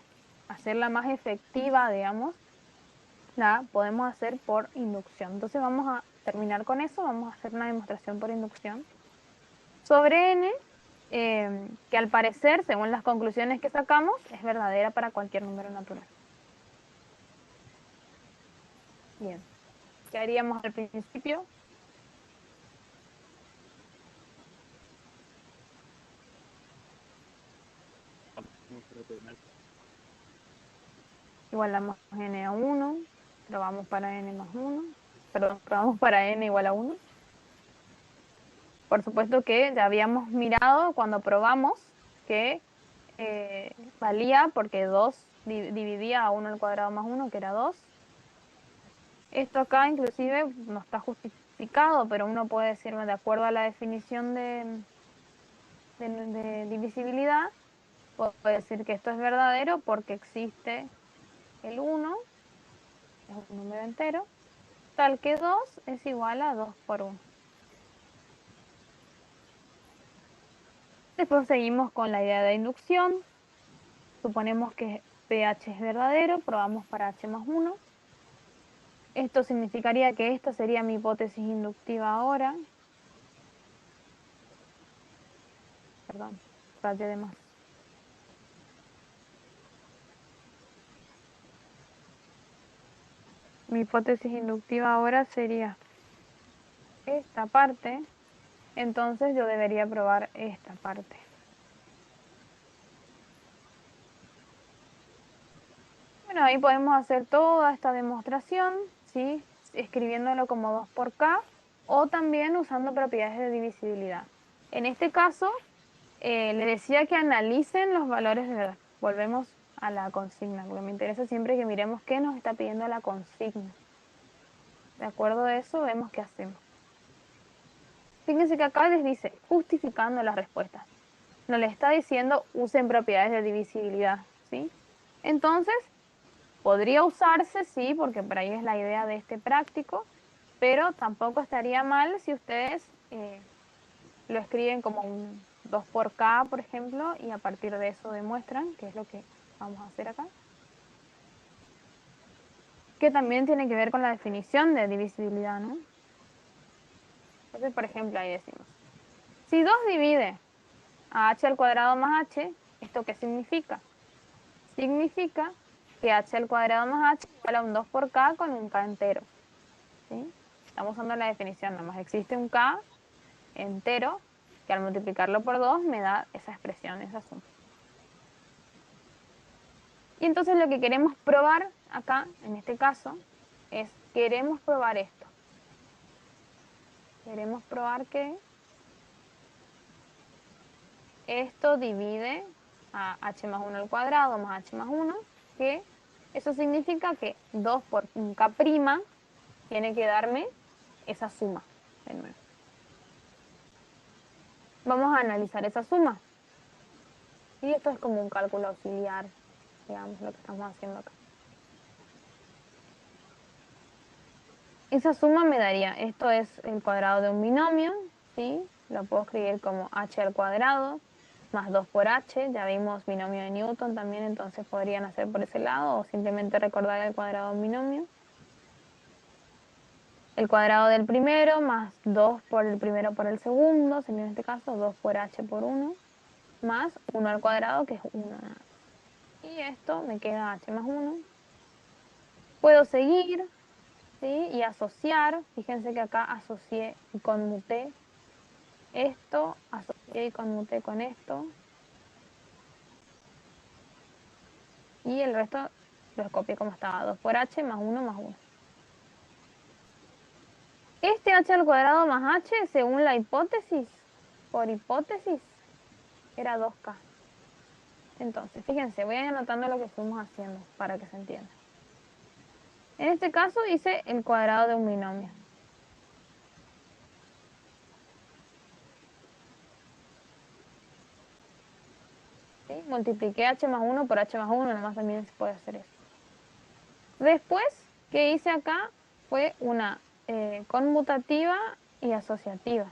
hacerla más efectiva, digamos, la podemos hacer por inducción. Entonces vamos a terminar con eso, vamos a hacer una demostración por inducción sobre n, que al parecer, según las conclusiones que sacamos, es verdadera para cualquier número natural. Bien, ¿qué haríamos al principio? Igualamos n a 1, probamos para n más 1, perdón, probamos para n igual a 1. Por supuesto que ya habíamos mirado cuando probamos que valía porque 2 dividía a 1 al cuadrado más 1, que era 2. Esto acá inclusive no está justificado, pero uno puede decir, de acuerdo a la definición de divisibilidad, puede decir que esto es verdadero porque existe el 1, es un número entero, tal que 2 es igual a 2 por 1. Después seguimos con la idea de inducción. Suponemos que pH es verdadero, probamos para H más 1. Esto significaría que esta sería mi hipótesis inductiva ahora. Perdón, rayé de más. Mi hipótesis inductiva ahora sería esta parte, entonces yo debería probar esta parte. Bueno, ahí podemos hacer toda esta demostración, ¿sí? Escribiéndolo como 2 por K o también usando propiedades de divisibilidad. En este caso, les decía que analicen los valores de verdad. Volvemos a la consigna, porque me interesa siempre que miremos qué nos está pidiendo la consigna. De acuerdo a eso, vemos qué hacemos. Fíjense que acá les dice, justificando las respuestas. No les está diciendo, usen propiedades de divisibilidad, ¿sí? Entonces, podría usarse, sí, porque por ahí es la idea de este práctico, pero tampoco estaría mal si ustedes lo escriben como un 2 por K, por ejemplo, y a partir de eso demuestran, que es lo que vamos a hacer acá, que también tiene que ver con la definición de divisibilidad, ¿no? Entonces, por ejemplo, ahí decimos, si 2 divide a h al cuadrado más h, ¿esto qué significa? Significa que h al cuadrado más h igual a un 2 por k con un k entero, ¿sí? Estamos usando la definición, nada más existe un k entero que al multiplicarlo por 2 me da esa expresión, esa suma. Y entonces lo que queremos probar acá, en este caso, es queremos probar esto. Queremos probar que esto divide a h más 1 al cuadrado más h más 1, que eso significa que 2 por un k' tiene que darme esa suma de nuevo. Vamos a analizar esa suma. Y esto es como un cálculo auxiliar, digamos, lo que estamos haciendo acá. Esa suma me daría, esto es el cuadrado de un binomio, ¿sí? Lo puedo escribir como h al cuadrado más 2 por h, ya vimos binomio de Newton también, entonces podrían hacer por ese lado o simplemente recordar el cuadrado de un binomio. El cuadrado del primero más 2 por el primero por el segundo, sería en este caso 2 por h por 1, más 1 al cuadrado, que es 1. Y esto me queda h más 1. Puedo seguir, ¿sí? Y asociar, fíjense que acá asocié y conmuté esto, asocié y conmuté con esto. Y el resto los copié como estaba, 2 por h más 1 más 1. Este h al cuadrado más h, según la hipótesis, por hipótesis, era 2k. Entonces, fíjense, voy a ir anotando lo que fuimos haciendo para que se entienda. En este caso hice el cuadrado de un binomio. ¿Sí? Multipliqué h más 1 por h más 1, nomás también se puede hacer eso. Después, que hice acá fue una conmutativa y asociativa.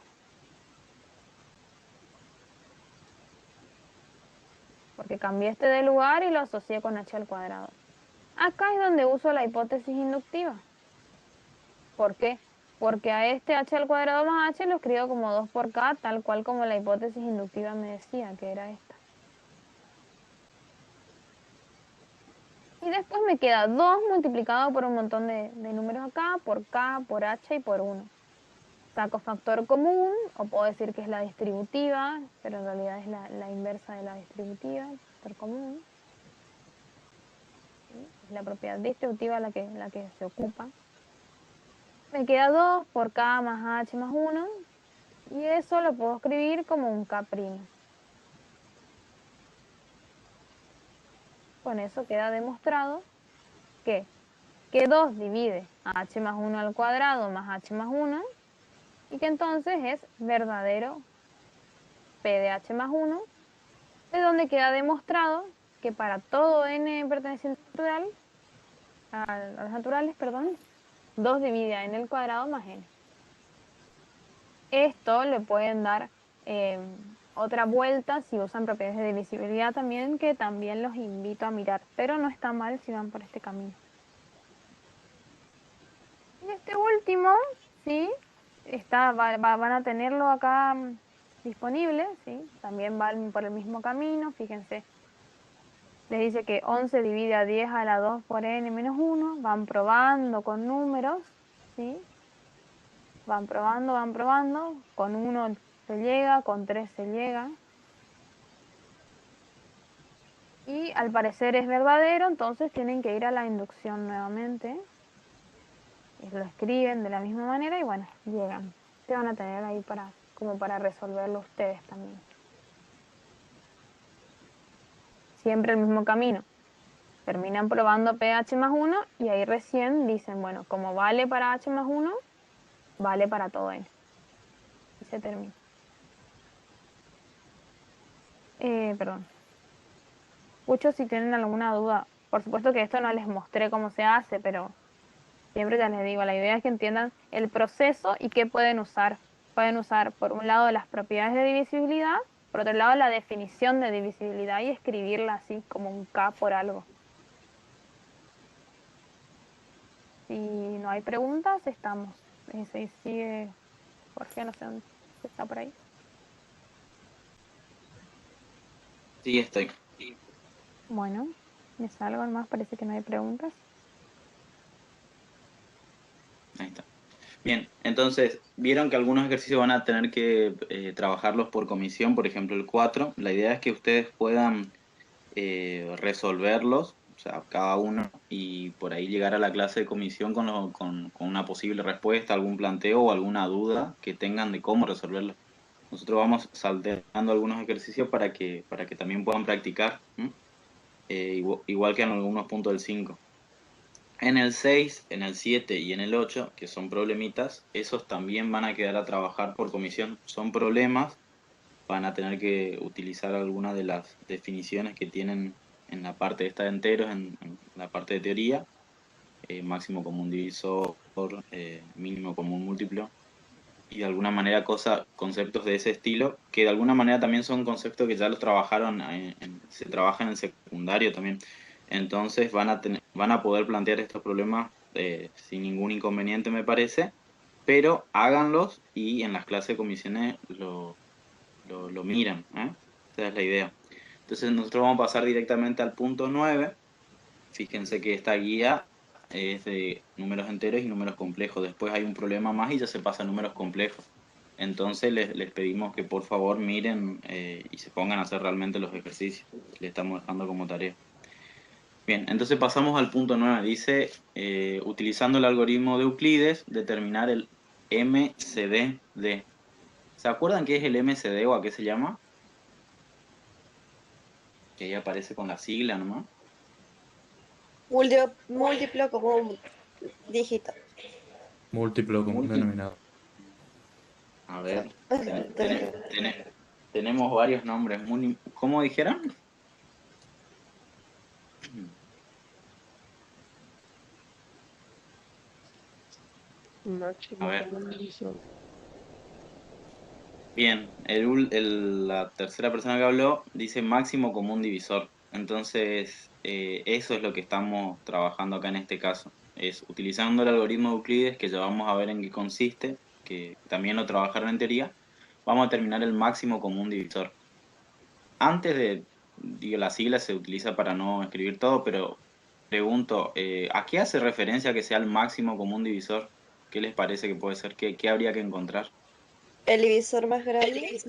Porque cambié este de lugar y lo asocié con h al cuadrado. Acá es donde uso la hipótesis inductiva. ¿Por qué? Porque a este h al cuadrado más h lo escribo como 2 por k, tal cual como la hipótesis inductiva me decía, que era esta. Y después me queda 2 multiplicado por un montón de números acá, por k, por h y por 1. Saco factor común, o puedo decir que es la distributiva, pero en realidad es la inversa de la distributiva, factor común. ¿Sí? Es la propiedad distributiva la que se ocupa. Me queda 2 por k más h más 1, y eso lo puedo escribir como un k'. Con eso queda demostrado que 2 divide a h más 1 al cuadrado más h más 1, y que entonces es verdadero p de h más 1, de donde queda demostrado que para todo n perteneciente natural, a los naturales, perdón, 2 divide a n al cuadrado más n. Esto le pueden dar otra vuelta si usan propiedades de divisibilidad también, que también los invito a mirar, pero no está mal si van por este camino. Y este último, ¿sí? Van a tenerlo acá disponible, ¿sí? También van por el mismo camino, fíjense. Les dice que 11 divide a 10 a la 2 por n menos 1. Van probando con números, ¿sí? Van probando. Con 1 se llega, con 3 se llega. Y al parecer es verdadero, entonces tienen que ir a la inducción nuevamente. Y lo escriben de la misma manera y bueno, llegan. Se van a tener ahí como para resolverlo ustedes también. Siempre el mismo camino. Terminan probando pH más 1 y ahí recién dicen, bueno, como vale para H más 1, vale para todo N. Y se termina. Perdón. Muchos si tienen alguna duda. Por supuesto que esto no les mostré cómo se hace, pero siempre ya les digo, la idea es que entiendan el proceso y qué pueden usar. Pueden usar, por un lado, las propiedades de divisibilidad por otro lado, la definición de divisibilidad y escribirla así como un K por algo. Si no hay preguntas, estamos. Si sigue Jorge, no sé dónde está por ahí. Sí, estoy. Bueno, me salgo nomás, parece que no hay preguntas. Ahí está. Bien, entonces, vieron que algunos ejercicios van a tener que trabajarlos por comisión, por ejemplo el 4. La idea es que ustedes puedan resolverlos, o sea, cada uno, y por ahí llegar a la clase de comisión con una posible respuesta, algún planteo o alguna duda que tengan de cómo resolverlo. Nosotros vamos salteando algunos ejercicios para que también puedan practicar, ¿m? Igual que en algunos puntos del 5. En el 6, en el 7 y en el 8, que son problemitas, esos también van a quedar a trabajar por comisión. Son problemas, van a tener que utilizar algunas de las definiciones que tienen en la parte esta de enteros, en la parte de teoría, máximo común divisor, mínimo común múltiplo, y de alguna manera conceptos de ese estilo, que de alguna manera también son conceptos que ya los trabajaron, se trabajan en el secundario también. Entonces van a poder plantear estos problemas sin ningún inconveniente, me parece, pero háganlos y en las clases de comisiones lo miran, ¿eh? Esa es la idea. Entonces nosotros vamos a pasar directamente al punto 9. Fíjense que esta guía es de números enteros y números complejos. Después hay un problema más y ya se pasa a números complejos. Entonces les pedimos que por favor miren y se pongan a hacer realmente los ejercicios que le estamos dejando como tarea. Bien, entonces pasamos al punto 9. Dice, utilizando el algoritmo de Euclides, determinar el MCD. ¿Se acuerdan qué es el MCD o a qué se llama? Que ahí aparece con la sigla nomás. Múltiplo como dígito. Múltiplo común denominador. A ver, Tenés- tenemos varios nombres. ¿Cómo dijeron? A ver. Bien, la tercera persona que habló dice máximo común divisor. Entonces, eso es lo que estamos trabajando acá en este caso. Es utilizando el algoritmo de Euclides, que ya vamos a ver en qué consiste, que también lo trabajaron en teoría, vamos a determinar el máximo común divisor. Antes de, digo, la sigla se utiliza para no escribir todo, pero pregunto, ¿a qué hace referencia que sea el máximo común divisor? ¿Qué les parece que puede ser? ¿Qué habría que encontrar? El divisor más grande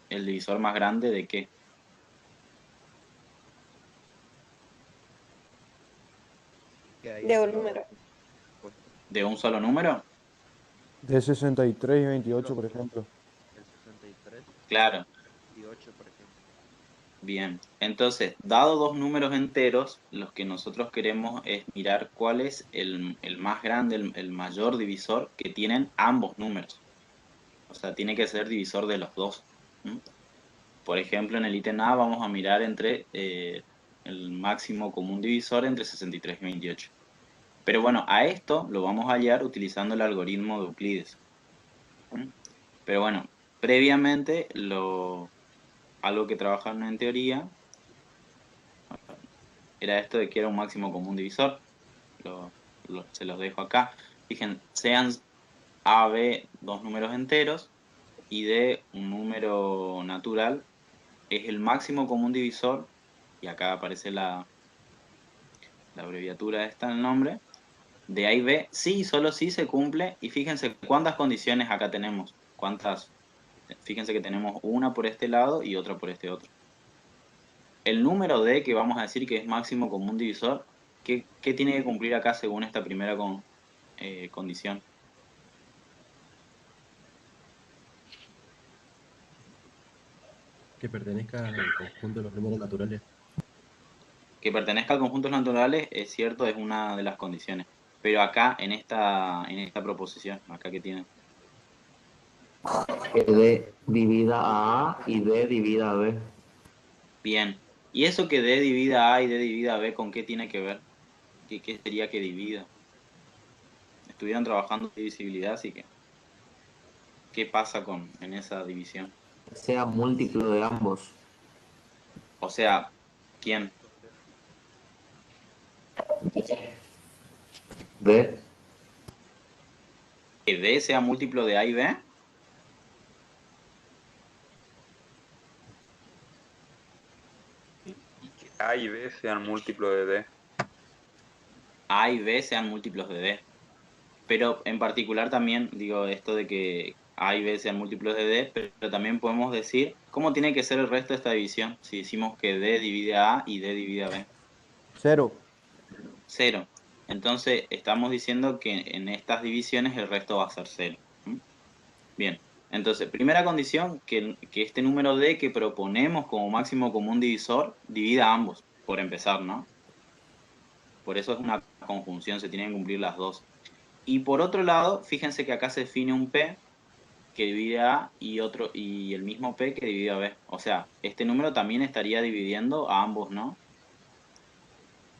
¿El divisor más grande de qué? Que hay de un entre los número. puestos. ¿De un solo número? De 63 y 28, Los por ejemplo. el 63 Claro, y 8, por ejemplo. bien. Entonces, dado dos números enteros, lo que nosotros queremos es mirar cuál es el más grande, el mayor divisor que tienen ambos números. O sea, tiene que ser divisor de los dos. ¿M? Por ejemplo, en el ítem A vamos a mirar entre el máximo común divisor entre 63 y 28. Pero bueno, a esto lo vamos a hallar utilizando el algoritmo de Euclides. ¿M? Pero bueno, previamente algo que trabajaron en teoría era esto de que era un máximo común divisor. Se los dejo acá. Fíjense, sean A, B dos números enteros y D un número natural, es el máximo común divisor, y acá aparece la abreviatura esta en el nombre, de A y B, sí, solo sí se cumple, y fíjense cuántas condiciones acá tenemos, fíjense que tenemos una por este lado y otra por este otro. El número D, que vamos a decir que es máximo común divisor, ¿qué tiene que cumplir acá según esta primera condición? Que pertenezca al conjunto de los números naturales. Que pertenezca al conjunto naturales, es cierto, es una de las condiciones. Pero acá, en esta proposición, acá que tienen. Que D divida a A y D divida a B. Bien. ¿Y eso que D divida A y D divida B, con qué tiene que ver? ¿Qué sería que divida? Estuvieron trabajando en divisibilidad, así que, ¿qué pasa en esa división? sea múltiplo de ambos. O sea, ¿quién? D. ¿Que D sea múltiplo de A y B? Y que A y B sean múltiplos de D. A y B sean múltiplos de D. Pero en particular también digo esto de que A y B sean múltiplos de D, pero también podemos decir cómo tiene que ser el resto de esta división. Si decimos que D divide a A y D divide a B. 0. 0. Entonces estamos diciendo que en estas divisiones el resto va a ser 0. Bien. Entonces, primera condición, que este número D que proponemos como máximo común divisor divida a ambos, por empezar, ¿no? Por eso es una conjunción, se tienen que cumplir las dos. Y por otro lado, fíjense que acá se define un P que divide a A y el mismo P que divide a B. O sea, este número también estaría dividiendo a ambos, ¿no?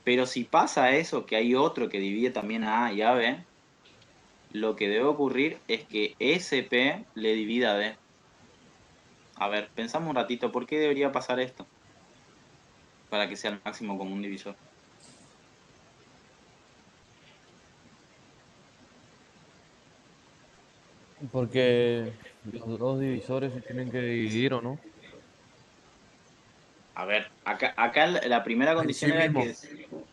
Pero si pasa eso, que hay otro que divide también a A y a B, lo que debe ocurrir es que ese P le divida a D. A ver, pensamos un ratito, ¿por qué debería pasar esto? Para que sea el máximo común divisor. Porque los dos divisores se tienen que dividir, ¿o no? A ver, acá la primera En condición sí era mismo.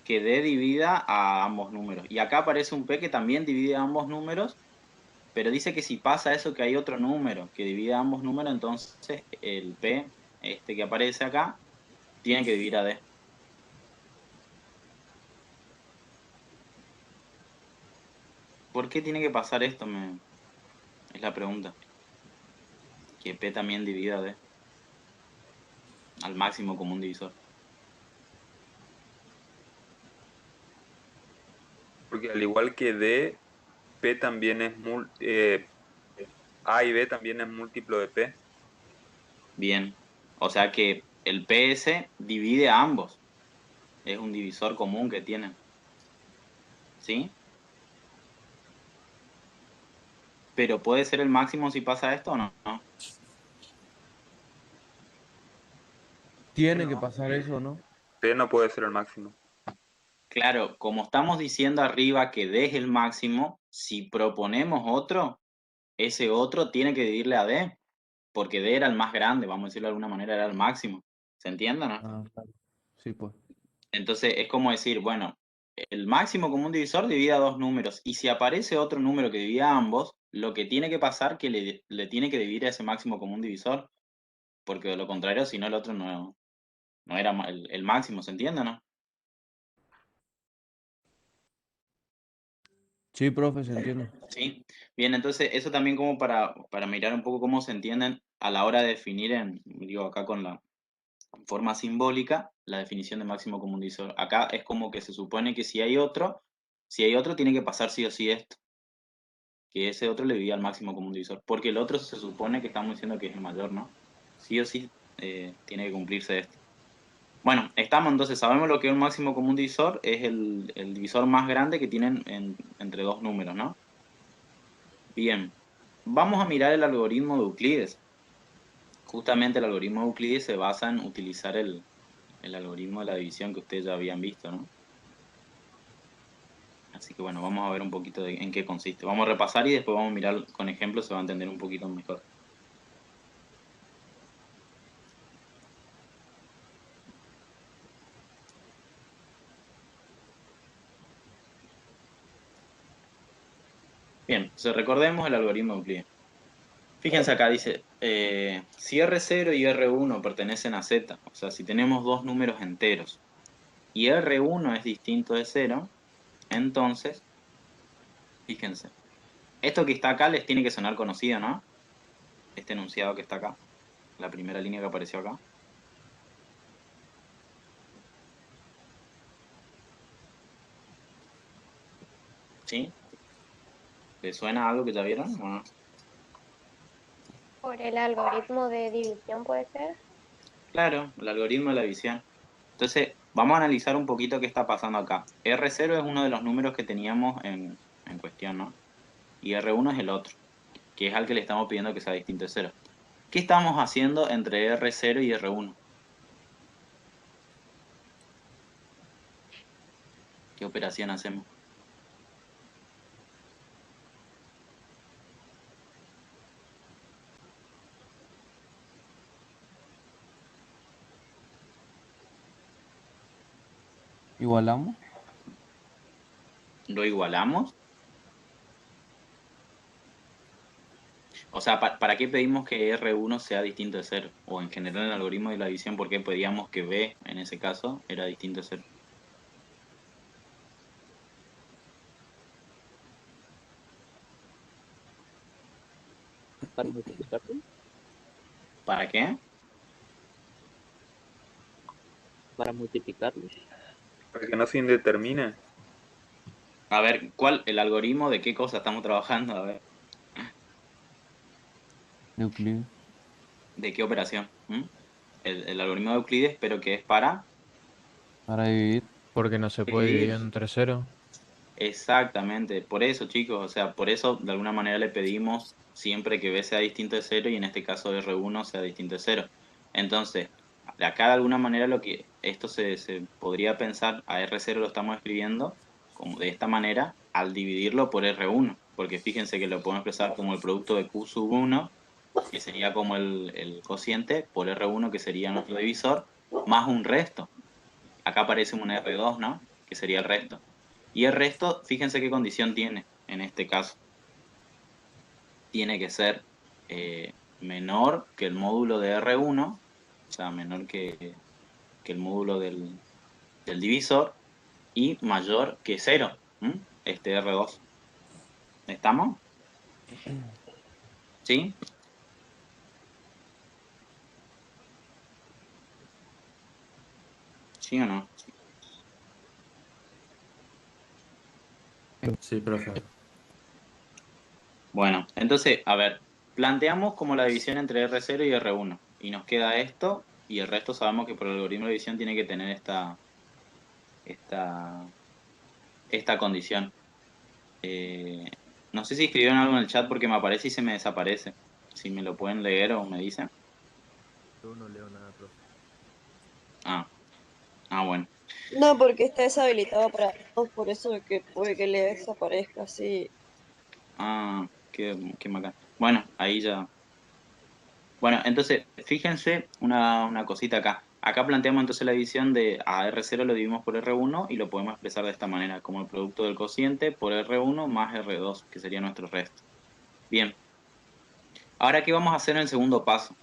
que D divida a ambos números. Y acá aparece un P que también divide a ambos números, pero dice que si pasa eso, que hay otro número que divide a ambos números, entonces el P, este que aparece acá, tiene que dividir a D. ¿Por qué tiene que pasar esto? Es la pregunta. Que P también divida a D. Al máximo común divisor. Porque al igual que D, P también es A y B también es múltiplo de P. Bien. O sea que el PS divide a ambos. Es un divisor común que tienen. ¿Sí? Pero ¿puede ser el máximo si pasa esto o no? No. Tiene que pasar eso, ¿no? P no puede ser el máximo. Claro, como estamos diciendo arriba que D es el máximo, si proponemos otro, ese otro tiene que dividirle a D, porque D era el más grande, vamos a decirlo de alguna manera, era el máximo. ¿Se entiende, no? Ah, claro. Sí, pues. Entonces es como decir, bueno, el máximo común divisor divide a dos números, y si aparece otro número que divide a ambos, lo que tiene que pasar que le tiene que dividir a ese máximo común divisor, porque de lo contrario, si no el otro no era el máximo, ¿se entiende, no? Sí, profe, se entiende. Sí, bien, entonces eso también como para mirar un poco cómo se entienden a la hora de definir, digo, acá con la forma simbólica, la definición de máximo común divisor. Acá es como que se supone que si hay otro tiene que pasar sí o sí esto, que ese otro le divida al máximo común divisor, porque el otro se supone que estamos diciendo que es el mayor, ¿no? Sí o sí tiene que cumplirse esto. Bueno, estamos entonces, sabemos lo que es un máximo común divisor, es el divisor más grande que tienen entre dos números, ¿no? Bien, vamos a mirar el algoritmo de Euclides. Justamente el algoritmo de Euclides se basa en utilizar el algoritmo de la división que ustedes ya habían visto, ¿no? Así que bueno, vamos a ver un poquito en qué consiste. Vamos a repasar y después vamos a mirar con ejemplos, se va a entender un poquito mejor. Bien, entonces recordemos el algoritmo de Euclides. Fíjense acá, dice, si R0 y R1 pertenecen a Z, o sea, si tenemos dos números enteros, y R1 es distinto de 0, entonces, fíjense, esto que está acá les tiene que sonar conocido, ¿no? Este enunciado que está acá, la primera línea que apareció acá. ¿Sí? ¿Les suena algo que ya vieron? ¿O no? Por el algoritmo de división, puede ser. Claro, el algoritmo de la división. Entonces, vamos a analizar un poquito qué está pasando acá. R0 es uno de los números que teníamos en cuestión, ¿no? Y R1 es el otro, que es al que le estamos pidiendo que sea distinto de 0. ¿Qué estamos haciendo entre R0 y R1? ¿Qué operación hacemos? ¿Igualamos? ¿Lo igualamos? O sea, ¿para qué pedimos que R1 sea distinto de 0? O en general en el algoritmo de la división, ¿por qué pedíamos que B, en ese caso, era distinto de 0? Para multiplicarlo. ¿Para qué? Para multiplicarlos. Para que no se indetermine. A ver, el algoritmo de qué cosa estamos trabajando? A ver, De Euclides. ¿de qué operación? El algoritmo de Euclides, pero que es para Para dividir. Porque no se puede dividir entre 0. Exactamente, por eso chicos, o sea, por eso de alguna manera le pedimos siempre que B sea distinto de 0 y en este caso R1 sea distinto de 0. Entonces, acá de alguna manera lo que esto se podría pensar, a R0 lo estamos escribiendo como de esta manera al dividirlo por R1, porque fíjense que lo podemos expresar como el producto de Q sub 1, que sería como el cociente, por R1, que sería nuestro divisor, más un resto. Acá aparece un R2, ¿no? Que sería el resto. Y el resto, fíjense qué condición tiene en este caso. Tiene que ser menor que el módulo de R1, o sea, menor que el módulo del divisor, y mayor que 0, este R2. ¿Estamos? ¿Sí? ¿Sí o no? Sí, profe. Bueno, entonces, a ver, planteamos como la división entre R0 y R1, y nos queda esto, y el resto sabemos que por el algoritmo de división tiene que tener esta condición. No sé si escribieron algo en el chat porque me aparece y se me desaparece. Si me lo pueden leer o me dicen. Yo no leo nada, profe. Bueno. No, porque está deshabilitado para todos, por eso de que puede que le desaparezca así. Qué bacán. Bueno, ahí ya. Bueno, entonces, fíjense una cosita acá. Acá planteamos entonces la división de a R0 lo dividimos por R1 y lo podemos expresar de esta manera, como el producto del cociente por R1 más R2, que sería nuestro resto. Bien. Ahora, ¿qué vamos a hacer en el segundo paso?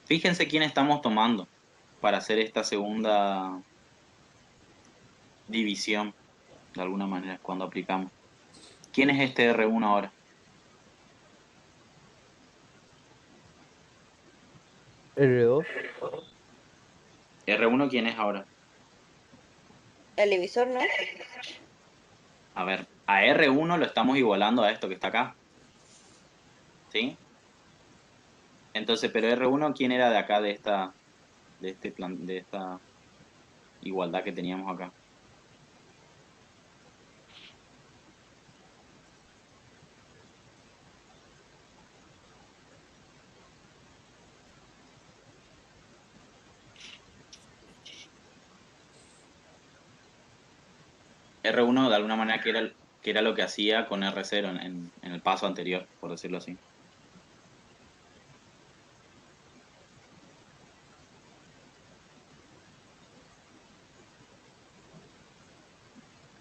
Fíjense quién estamos tomando para hacer esta segunda división, de alguna manera, cuando aplicamos. ¿Quién es este R1 ahora? R2. ¿R1 quién es ahora? El divisor, ¿no? A ver, a R1 lo estamos igualando a esto que está acá. ¿Sí? Entonces, pero R1, ¿quién era de acá de esta igualdad que teníamos acá? R1 de alguna manera que era lo que hacía con R0 en el paso anterior, por decirlo así.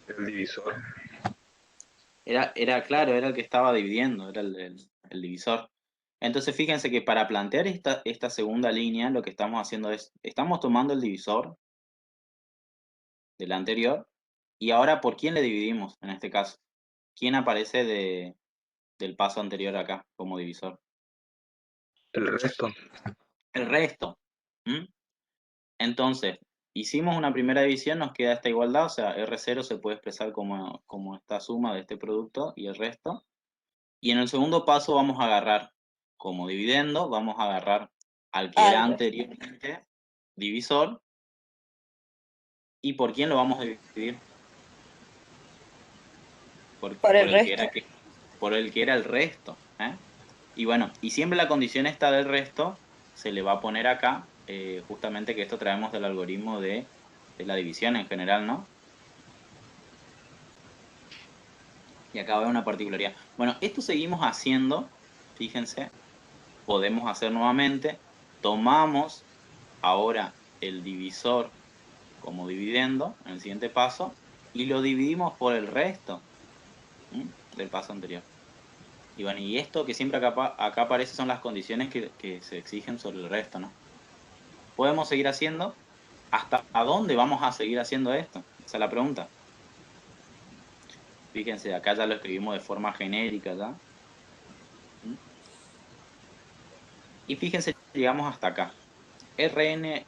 El divisor. Era claro, era el que estaba dividiendo, era el divisor. Entonces fíjense que para plantear esta segunda línea, lo que estamos haciendo es, estamos tomando el divisor del anterior, y ahora ¿por quién le dividimos en este caso? ¿Quién aparece del paso anterior acá como divisor? El resto. El resto. Entonces, hicimos una primera división, nos queda esta igualdad, o sea, R0 se puede expresar como esta suma de este producto y el resto. Y en el segundo paso vamos a agarrar como dividendo, vamos a agarrar al que era anteriormente divisor. ¿Y por quién lo vamos a dividir? Por el El que resto. por el que era el resto. Y bueno, y siempre la condición esta del resto se le va a poner acá, justamente que esto traemos del algoritmo de la división en general, ¿no? Y acá va a haber una particularidad. Bueno, esto seguimos haciendo, fíjense, podemos hacer nuevamente, tomamos ahora el divisor como dividendo en el siguiente paso y lo dividimos por el resto del paso anterior. Y bueno, y esto que siempre acá aparece son las condiciones que se exigen sobre el resto, ¿no? Podemos seguir haciendo. ¿Hasta a dónde vamos a seguir haciendo esto? Esa es la pregunta. Fíjense, acá ya lo escribimos de forma genérica, ¿ya? Y fíjense, llegamos hasta acá. R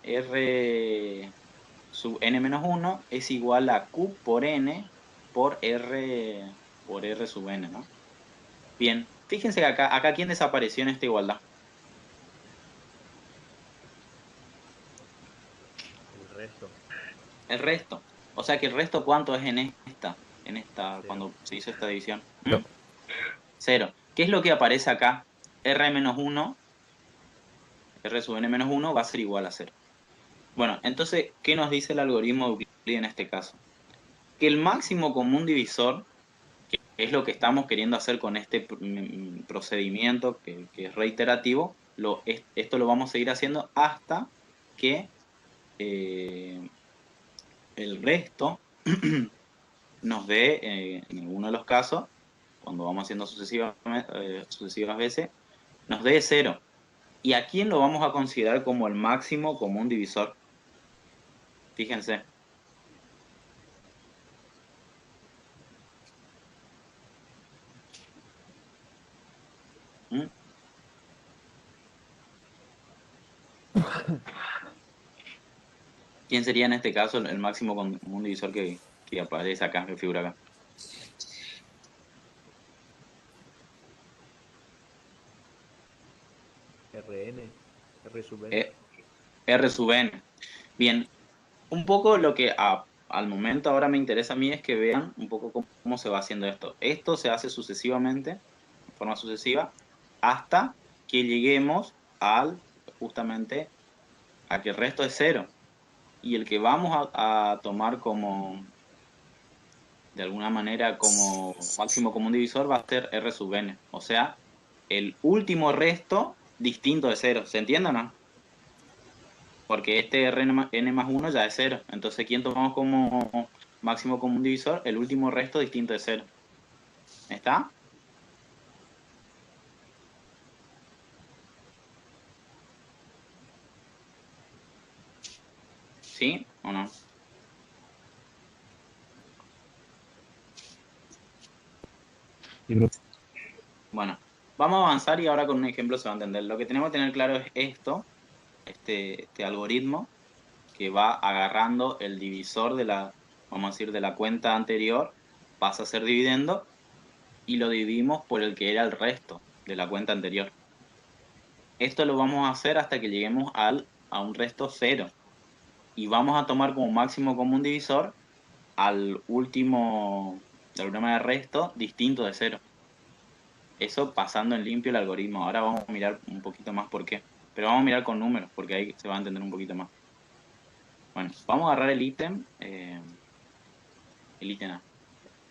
sub n-1 es igual a Q por N por R sub N, ¿no? Bien, fíjense que acá ¿quién desapareció en esta igualdad? El resto. El resto. O sea que el resto, ¿cuánto es en esta? Cero. Cuando se hizo esta división. No. 0. ¿Qué es lo que aparece acá? R-1, R sub n-1 va a ser igual a 0. Bueno, entonces, ¿qué nos dice el algoritmo de Euclides en este caso? Que el máximo común divisor, que es lo que estamos queriendo hacer con este procedimiento que es reiterativo, esto lo vamos a seguir haciendo hasta que el resto nos dé, en alguno de los casos, cuando vamos haciendo sucesivas veces, nos dé 0. ¿Y a quién lo vamos a considerar como el máximo común divisor? Fíjense. ¿Quién sería en este caso el máximo común divisor que aparece acá, que figura acá? R sub n. R sub n. Bien, un poco lo que al momento ahora me interesa a mí es que vean un poco cómo se va haciendo esto. Esto se hace sucesivamente, de forma sucesiva, hasta que lleguemos justamente a que el resto es 0. Y el que vamos a tomar como, de alguna manera, como máximo común divisor va a ser R sub n. O sea, el último resto distinto de 0. ¿Se entiende o no? Porque este n+1 ya es 0. Entonces, ¿quién tomamos como máximo común divisor? El último resto distinto de 0. ¿Está? ¿Sí o no? Bueno, vamos a avanzar y ahora con un ejemplo se va a entender. Lo que tenemos que tener claro es esto, este algoritmo, que va agarrando el divisor de la, vamos a decir, de la cuenta anterior, pasa a ser dividendo, y lo dividimos por el que era el resto de la cuenta anterior. Esto lo vamos a hacer hasta que lleguemos a un resto 0. Y vamos a tomar como máximo común divisor al último teorema de resto distinto de 0. Eso pasando en limpio el algoritmo. Ahora vamos a mirar un poquito más por qué. Pero vamos a mirar con números, porque ahí se va a entender un poquito más. Bueno, vamos a agarrar el ítem A.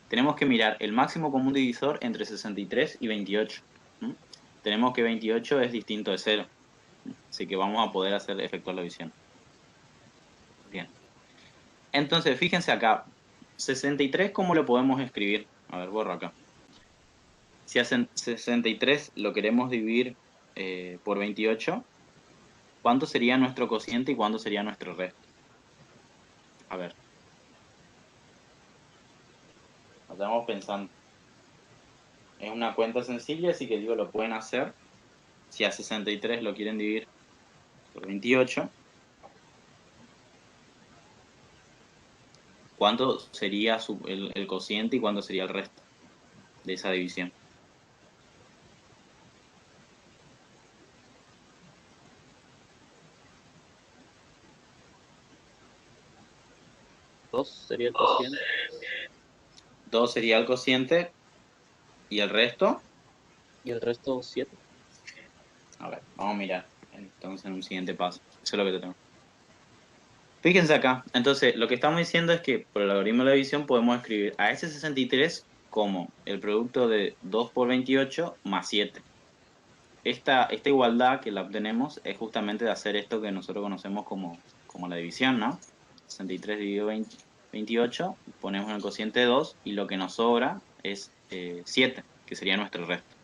Tenemos que mirar el máximo común divisor entre 63 y 28. Tenemos que 28 es distinto de 0. Así que vamos a poder efectuar la división. Bien. Entonces, fíjense acá. 63, ¿cómo lo podemos escribir? A ver, borro acá. Si a 63 lo queremos dividir por 28, ¿cuánto sería nuestro cociente y cuánto sería nuestro resto? A ver. Lo estamos pensando. Es una cuenta sencilla, así que digo, lo pueden hacer. Si a 63 lo quieren dividir por 28, ¿cuánto sería el cociente y cuánto sería el resto de esa división? ¿2 sería el cociente? 2 sería el cociente y el resto. ¿Y el resto 7? A ver, vamos a mirar. Entonces en un siguiente paso. Eso es lo que te tengo. Fíjense acá. Entonces, lo que estamos diciendo es que por el algoritmo de la división podemos escribir a ese 63 como el producto de 2 por 28 más 7. Esta igualdad que la obtenemos es justamente de hacer esto que nosotros conocemos como la división, ¿no? 63 dividido 28, ponemos en el cociente 2 y lo que nos sobra es 7, que sería nuestro resto.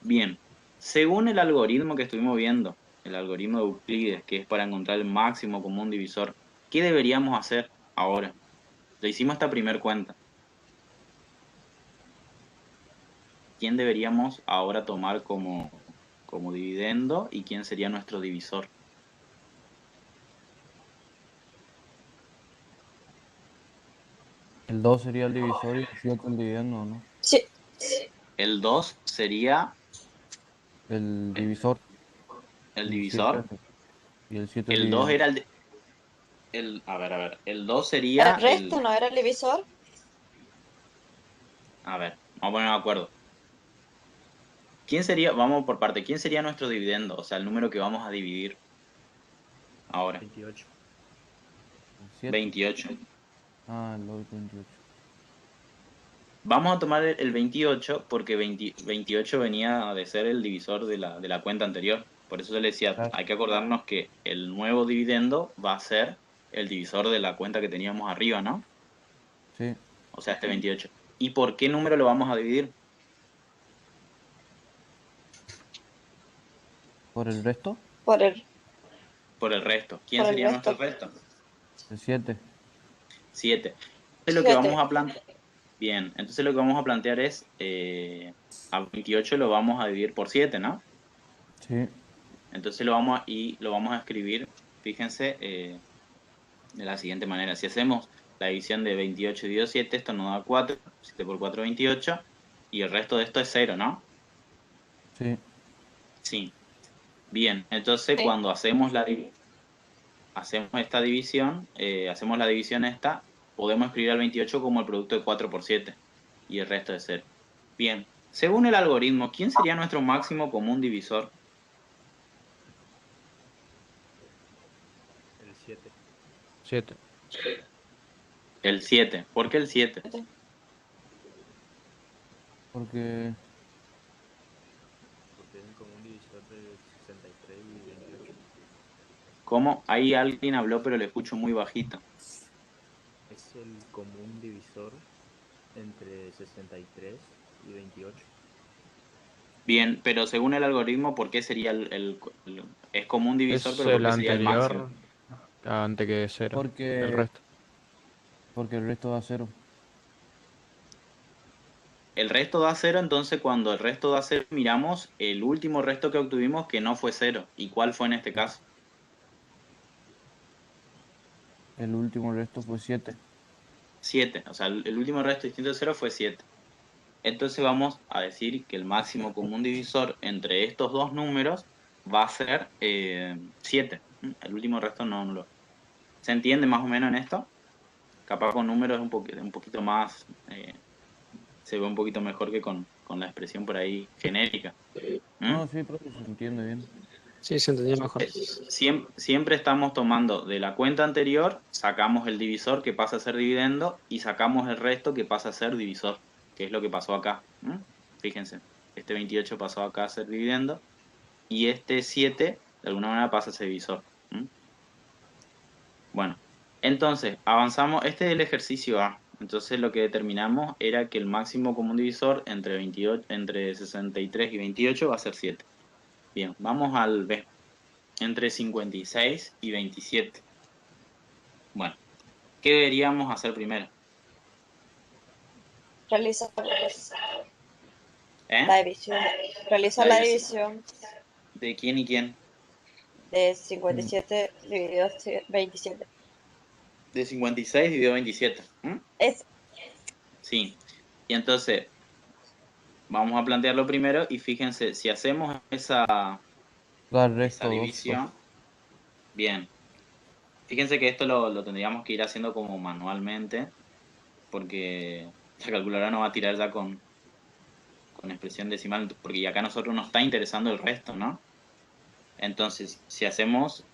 Bien, según el algoritmo que estuvimos viendo, el algoritmo de Euclides, que es para encontrar el máximo común divisor, ¿qué deberíamos hacer ahora? Le hicimos esta primer cuenta. ¿Quién deberíamos ahora tomar como dividendo y quién sería nuestro divisor? El 2 sería el divisor y el 7 el dividendo, ¿no? Sí. El 2 sería El divisor. el y divisor. 7 y el 7 el El 2 dividendo. era a ver. El 2 El sería resto no era el divisor. A ver, vamos a ponernos de acuerdo. ¿Quién sería, vamos por parte, quién sería nuestro dividendo? O sea, el número que vamos a dividir ahora. 28. El 7. 28. Ah, el 2 28. Vamos a tomar el 28 porque 28 venía de ser el divisor de la cuenta anterior. Por eso yo le decía, Claro. hay que acordarnos que el nuevo dividendo va a ser el divisor de la cuenta que teníamos arriba, ¿no? Sí. O sea, este 28. ¿Y por qué número lo vamos a dividir? ¿Por el resto? Por el Resto. ¿Quién Por el sería resto. nuestro resto? El 7. 7. Entonces lo que 7. vamos a plantear. Bien, entonces lo que vamos a plantear es a 28 lo vamos a dividir por 7, ¿no? Sí. Entonces lo vamos a escribir, fíjense, de la siguiente manera. Si hacemos la división de 28 dividido 7, esto nos da 4, 7 por 4, 28, y el resto de esto es 0, ¿no? Sí. Sí. Bien, entonces Sí. cuando hacemos esta división, hacemos la división esta, podemos escribir al 28 como el producto de 4 por 7 y el resto de 0. Bien, según el algoritmo, ¿quién sería nuestro máximo común divisor? El 7. 7. El 7. ¿Por qué el 7? Porque Porque es el común divisor de 63 y 28. ¿Cómo? Ahí alguien habló, pero le escucho muy bajito. Es el común divisor entre 63 y 28. Bien, pero según el algoritmo, ¿por qué sería es común divisor, Es pero ¿por el qué sería el máximo? anterior antes que 0. Porque El resto. porque el resto da 0. El resto da 0, entonces cuando el resto da 0, miramos el último resto que obtuvimos que no fue 0. ¿Y cuál fue en este caso? El último resto fue 7. 7. O sea, el último resto distinto de 0 fue 7. Entonces vamos a decir que el máximo común divisor entre estos dos números va a ser 7. El último resto no lo... ¿Se entiende más o menos en esto? Capaz con números un poquito más... se ve un poquito mejor que con la expresión por ahí genérica. No, sí, profe, se entiende bien. Sí, se entendía mejor. Siempre estamos tomando de la cuenta anterior, sacamos el divisor que pasa a ser dividendo y sacamos el resto que pasa a ser divisor, que es lo que pasó acá. Fíjense, este 28 pasó acá a ser dividendo y este 7 de alguna manera pasa a ser divisor. Bueno, entonces avanzamos, este es el ejercicio A. Entonces lo que determinamos era que el máximo común divisor entre 63 y 28 va a ser 7. Bien, vamos al B. Entre 56 y 27. Bueno, ¿qué deberíamos hacer primero? Realiza ¿Eh? la división. Realiza la división ¿De quién y quién? de 57 dividido 27. De 56 dividido 27. Es Sí. Y entonces, vamos a plantearlo primero y fíjense, si hacemos esa división, bien. Fíjense que esto lo tendríamos que ir haciendo como manualmente, porque la calculadora no va a tirar ya con con expresión decimal, porque acá a nosotros nos está interesando el resto, ¿no? Entonces, si hacemos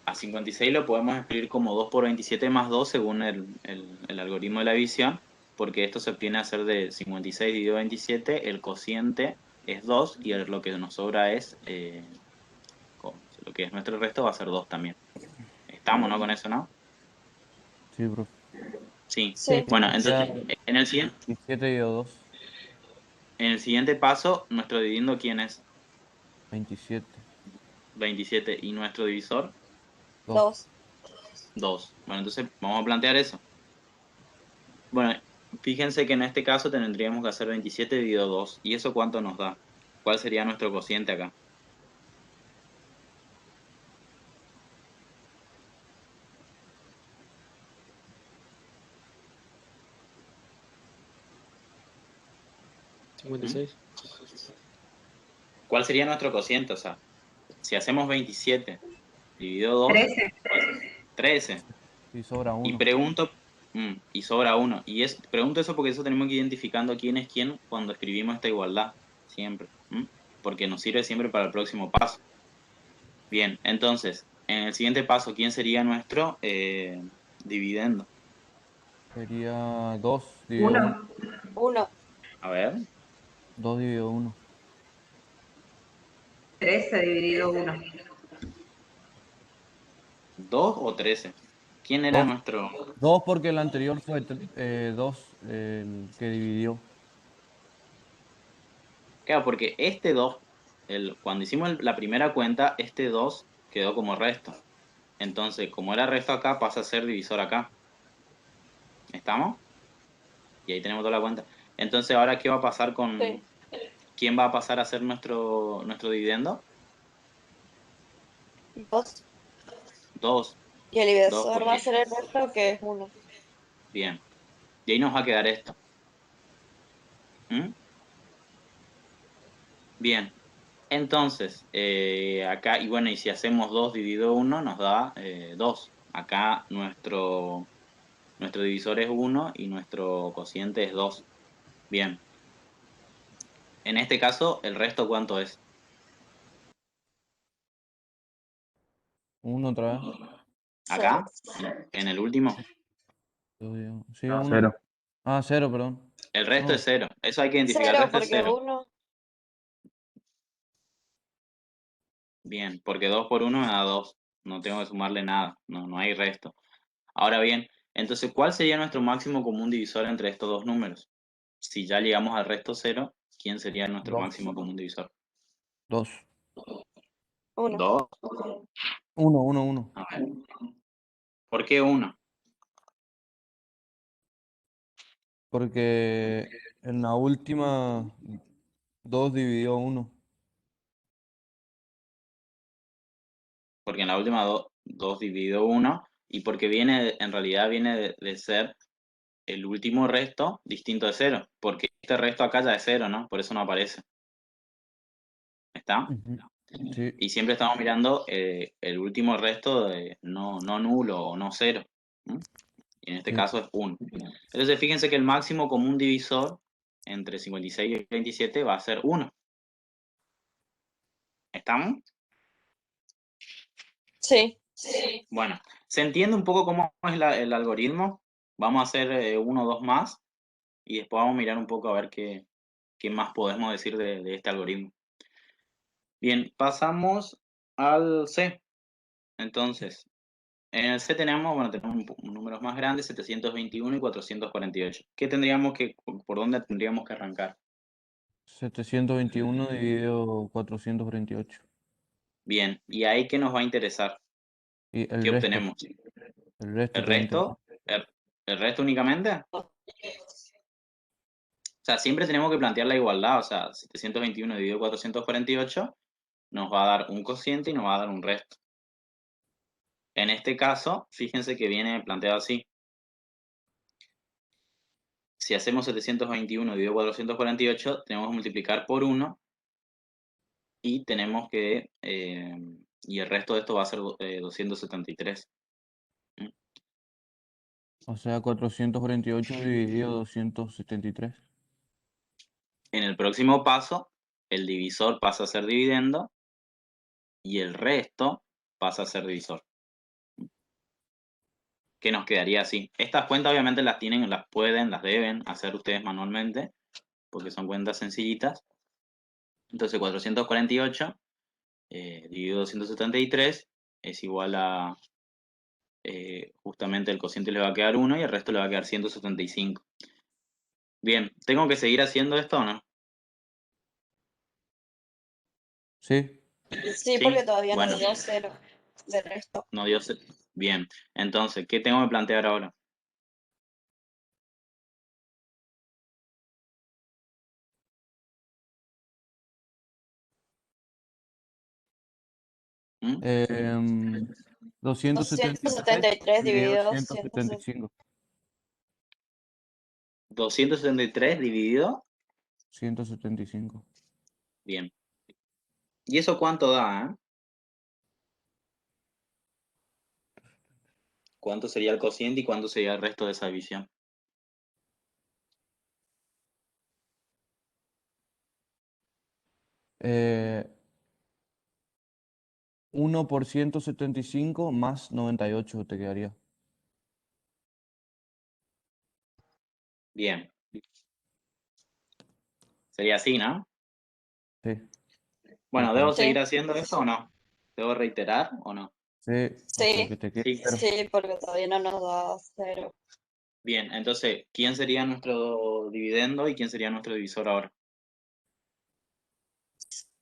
a 56 lo podemos escribir como 2 por 27 más 2 según el algoritmo de la división, porque esto se obtiene a hacer de 56 dividido 27, el cociente es 2 y lo que nos sobra es, lo que es nuestro resto va a ser 2 también. ¿Estamos, no, con eso, no? Sí, profe. Sí. Sí. Bueno, Ya, entonces, en el siguiente, 17 dividido 2, paso, nuestro dividendo, ¿quién es? 27. 27. ¿Y nuestro divisor? 2. 2. 2. Bueno, entonces vamos a plantear eso. Bueno, fíjense que en este caso tendríamos que hacer 27 dividido 2. ¿Y eso cuánto nos da? ¿Cuál sería nuestro cociente acá? ¿Mm? 56. ¿Cuál sería nuestro cociente? O sea, si hacemos 27 dividido 2, 13. Y sobra Y 1. pregunto, y sobra 1. Pregunto eso porque eso tenemos que ir identificando quién es quién cuando escribimos esta igualdad, siempre. Porque nos sirve siempre para el próximo paso. Bien, entonces, en el siguiente paso, ¿quién sería nuestro dividendo? Sería 2 dividido 1. 1. A ver, 2 dividido 1. 2 o 13. ¿Quién era 2. nuestro? 2 porque el anterior fue 2 el que dividió. Claro, porque este 2, cuando hicimos la primera cuenta, este 2 quedó como resto. Entonces, como era resto acá, pasa a ser divisor acá. ¿Estamos? Y ahí tenemos toda la cuenta. Entonces, ahora, ¿qué va a pasar con... Sí. ¿Quién va a pasar a ser nuestro dividendo? 2. 2. Y el 2 divisor va a porque... ser el resto, que es 1. Bien. Y ahí nos va a quedar esto. ¿Mm? Bien. Entonces, acá, y bueno, y si hacemos 2 dividido 1 nos da 2. Acá nuestro divisor es 1 y nuestro cociente es 2. Bien. En este caso, ¿el resto cuánto es? 1 otra vez. Acá, en el último. Sí, No, 1. 0. Ah, 0, perdón. El resto No, es 0. Eso hay que identificar. El 0, resto es porque 0. 1. Bien, porque 2 por 1 me da 2. No tengo que sumarle nada. No hay resto. Ahora bien, entonces, ¿cuál sería nuestro máximo común divisor entre estos dos números? Si ya llegamos al resto 0, ¿quién sería nuestro 2. máximo común divisor? 2. 1. 2. 1, 1, 1. A ver. ¿Por qué 1? Porque en la última 2 dividió 1. Porque en la última 2 dividido 1 y porque en realidad viene de ser el último resto distinto de 0. Porque este resto acá ya es 0, ¿no? Por eso no aparece. ¿Está? Sí, Y siempre estamos mirando el último resto de no nulo o no 0. Y en este sí. caso es 1. Entonces fíjense que el máximo común divisor entre 56 y 27 va a ser 1. ¿Estamos? Sí. Bueno, ¿se entiende un poco cómo es el algoritmo? Vamos a hacer 1 o 2 más y después vamos a mirar un poco a ver qué más podemos decir de este algoritmo. Bien, pasamos al C. Entonces, en el C tenemos números más grandes, 721 y 448. ¿Por dónde tendríamos que arrancar? 721 dividido 448. Bien, ¿y ahí qué nos va a interesar? Y ¿Qué obtenemos? el resto ¿El te va a interesar. resto? ¿El resto únicamente? O sea, siempre tenemos que plantear la igualdad, o sea, 721 dividido 448 nos va a dar un cociente y nos va a dar un resto. En este caso, fíjense que viene planteado así. Si hacemos 721 dividido 448, tenemos que multiplicar por 1 y tenemos que, y el resto de esto va a ser 273. O sea, 448 dividido 273. En el próximo paso, el divisor pasa a ser dividendo y el resto pasa a ser divisor. ¿Qué nos quedaría así? Estas cuentas obviamente las tienen, las pueden, las deben hacer ustedes manualmente, porque son cuentas sencillitas. Entonces 448 dividido 273 es igual a, justamente el cociente le va a quedar 1 y el resto le va a quedar 175. Bien, ¿tengo que seguir haciendo esto o no? Sí. Sí, Sí, porque todavía bueno. no dio 0 de resto. No dio bien. Entonces, ¿qué tengo que plantear ahora? ¿Mm? 273 dividido 173 dividido 175. 273 dividido. 175. Bien. ¿Y eso cuánto da? ¿Cuánto sería el cociente y cuánto sería el resto de esa división? Eh, 1 por 175 más 98 te quedaría. Bien. Sería así, ¿no? Sí. Bueno, Tal ¿debo cual. seguir Sí. haciendo eso o no? ¿Debo reiterar o no? Sí, hasta Sí, que te quede Sí. cero. sí, porque todavía no nos da 0. Bien, entonces, ¿quién sería nuestro dividendo y quién sería nuestro divisor ahora?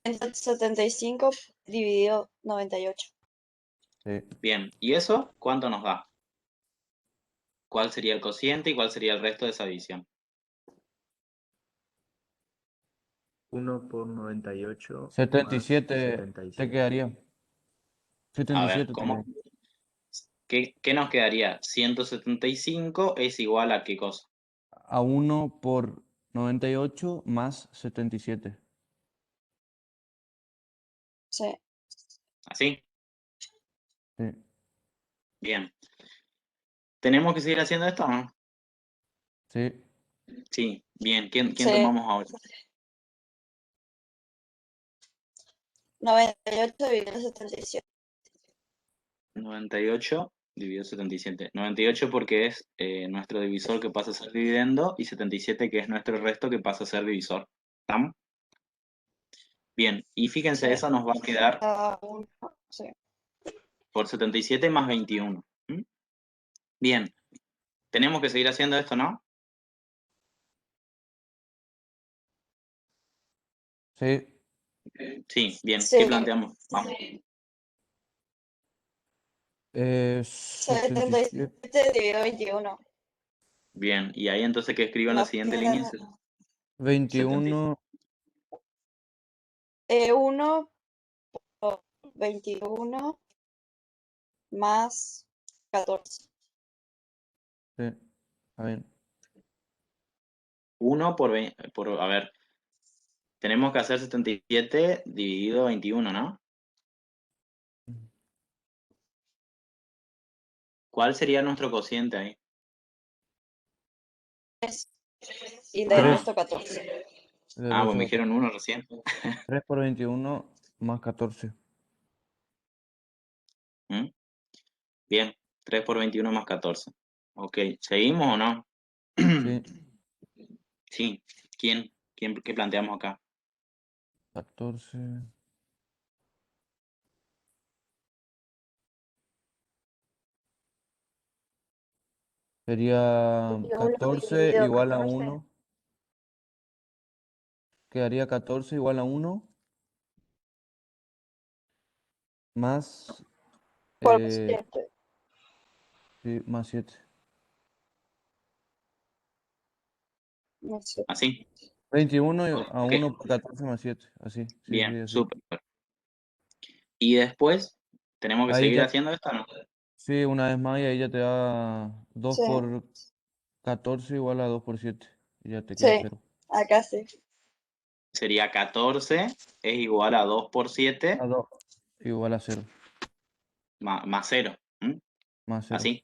175 dividido 98. Sí. Bien, ¿y eso cuánto nos da? ¿Cuál sería el cociente y cuál sería el resto de esa división? 1 por 98 más 77 te 77. quedaría. A ver, 77 te ¿cómo? quedaría. ¿Qué nos quedaría? 175 es igual a ¿qué cosa? A 1 por 98 más 77. Sí. ¿Así? Sí. Bien. ¿Tenemos que seguir haciendo esto o no? Sí. Sí, bien. ¿Quién Sí. tomamos ahora? 98 dividido 77. 98 dividido 77. 98 porque es nuestro divisor que pasa a ser dividendo y 77 que es nuestro resto que pasa a ser divisor. ¿Estamos? Bien, y fíjense, Sí. eso nos va a quedar Ah, uno, sí. por 77 más 21. ¿Mm? Bien, tenemos que seguir haciendo esto, ¿no? Sí. Sí, bien. Sí. ¿Qué planteamos? Vamos. 77. 77 dividido 21. Bien, y ahí entonces que escribo en la Nos siguiente queda línea. 21 1 por 21 más 14. Sí. A ver. 1 por 20, a ver, tenemos que hacer 77 dividido 21, ¿no? ¿Cuál sería nuestro cociente ahí? Y del 3. resto 14. Ah, pues me dijeron 1 recién. 3 por 21 más 14. ¿Mm? Bien, 3 por 21 más 14. Ok, ¿seguimos o no? Sí. Sí, ¿qué planteamos acá? 14. Sería 14 igual a 1. Quedaría 14 igual a 1 más, Por eh, 7. sí, más 7. No sé. ¿Así? 21 a Ok, 1 por 14 más 7. Así. Sí, sí, bien, así. súper. Y después, ¿tenemos que Ahí seguir ya, haciendo esto o no? sí, una vez más y ahí ya te da 2 Sí. por 14 igual a 2 por 7. Y ya te queda Sí. 0. Acá sí. Sería 14 es igual a 2 por 7 A 2 igual a 0. más 0. Más 0. ¿Así?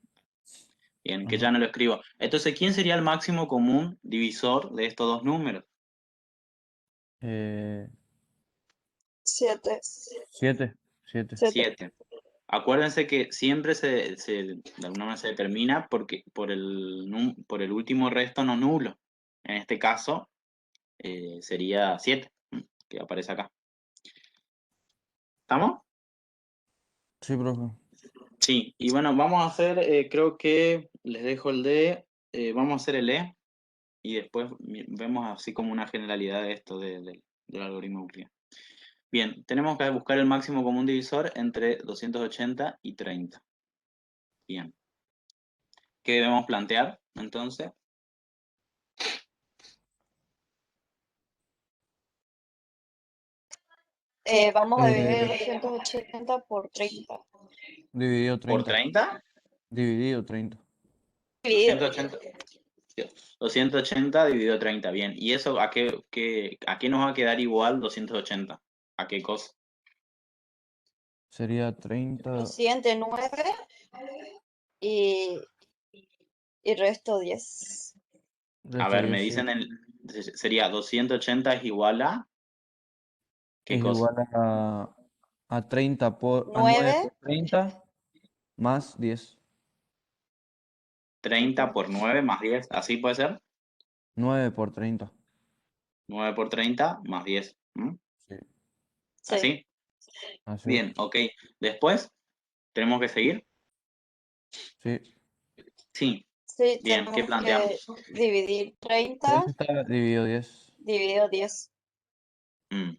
Bien, que Ajá. ya no lo escribo. Entonces, ¿quién sería el máximo común divisor de estos dos números? 7. 7. 7. 7. Acuérdense que siempre de alguna manera se determina por por el último resto no nulo. En este caso, sería 7, que aparece acá. ¿Estamos? Sí, profe. Sí, y bueno, vamos a hacer, creo que les dejo vamos a hacer el E, y después vemos así como una generalidad de esto del algoritmo euclidiano. Bien, tenemos que buscar el máximo común divisor entre 280 y 30. Bien. ¿Qué debemos plantear entonces? Vamos a dividir 280 por 30. Dividido ¿Por 30. 30? Dividido 30. Dividido. 280. 280 dividido 30, bien. ¿Y eso a qué nos va a quedar igual 280? ¿A qué cosa? Sería 30. El siguiente 9 y resto 10. A Resto ver, me 10, sí. dicen, sería 280 es igual a ¿qué Es cosa? igual a 30 a 9 9. por 30 más 10. 30 por 9 más 10, ¿así puede ser? 9 por 30. 9 por 30 más 10. ¿Mm? Sí. Sí. ¿Así? Así. Bien, ok. Después, ¿tenemos que seguir? Sí. Sí. Sí, Bien, ¿qué tenemos planteamos? que dividir 30 30 dividido 10. dividido 10. Mm.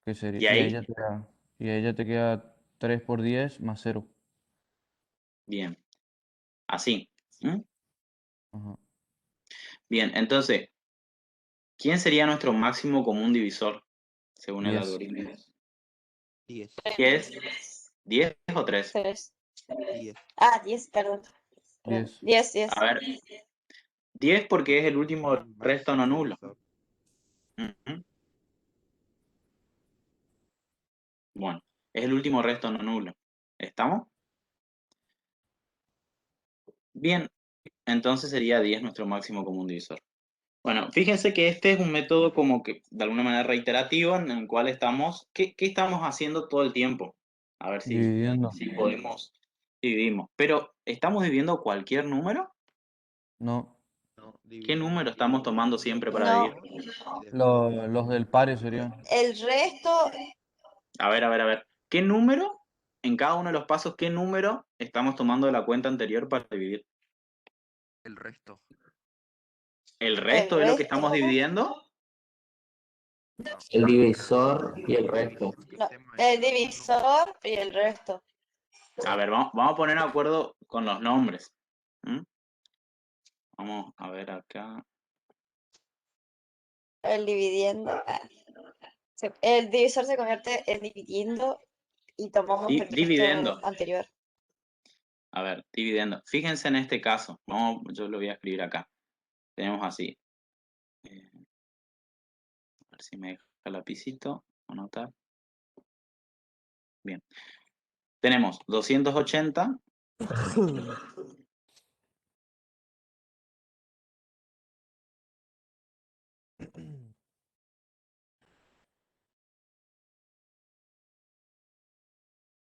Que sería, ¿Y ahí? y ahí ya te queda 3 por 10 más 0. Bien. Así. ¿Mm? Ajá. Bien, entonces, ¿quién sería nuestro máximo común divisor según el 10. algoritmo? 10. ¿Qué es? ¿10 o 3? 3. 10. Ah, 10, perdón. 10. 10, 10. A ver, 10 porque es el último El resto no máximo nulo. divisor. Ujú. Bueno, es el último resto no nulo. ¿Estamos? Bien, entonces sería 10 nuestro máximo común divisor. Bueno, fíjense que este es un método como que de alguna manera reiterativo en el cual ¿qué estamos haciendo todo el tiempo? A ver Dividiendo. si podemos, dividimos. Pero, ¿estamos dividiendo cualquier número? No. No, ¿Qué dividimos número estamos tomando siempre para No. dividir? y después Los del pare serían. El resto, A ver. ¿Qué número, en cada uno de los pasos, qué número estamos tomando de la cuenta anterior para dividir? el resto. ¿El el resto es lo que resto. estamos dividiendo? No. El divisor y el resto. El No, tema el es los divisor y el resto. A ver, vamos a poner de acuerdo con los nombres. ¿Mm? Vamos a ver acá. El dividiendo. El divisor se convierte en dividiendo y tomamos el Dividendo. resto anterior. A ver, dividendo. Fíjense en este caso. Yo lo voy a escribir acá. Tenemos así. A ver si me deja el lapicito. Anotar. Bien. Tenemos 280.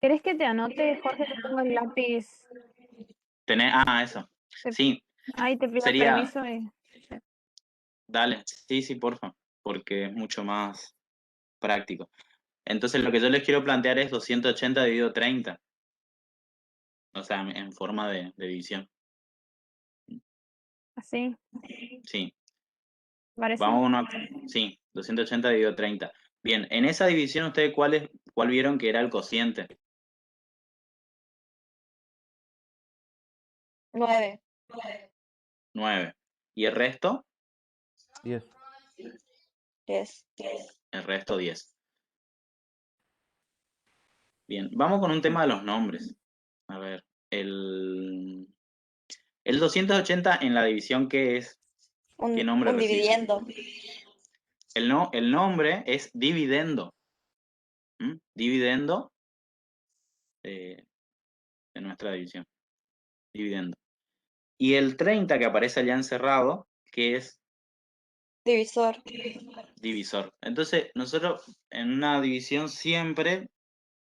¿Querés que te anote, Jorge, que tengo el lápiz? Eso. Sí, Ahí te pido sería. permiso y... Dale, sí, porfa. Porque es mucho más práctico. Entonces, lo que yo les quiero plantear es 280 dividido 30. O sea, en forma de división. Así, Sí. ¿parece? Vamos uno. Sí, 280 dividido 30. Bien, en esa división, ¿ustedes cuál vieron que era el cociente? 9. 9. ¿Y el resto? 10. 10. El resto 10. Bien, vamos con un tema de los nombres. A ver, el 280 en la división, ¿qué es? ¿Qué nombre Un recibe? dividiendo. El nombre es dividendo. ¿Mm? Dividendo de nuestra división. Dividendo. Y el 30 que aparece allá encerrado, que es Divisor. divisor. Entonces, nosotros en una división siempre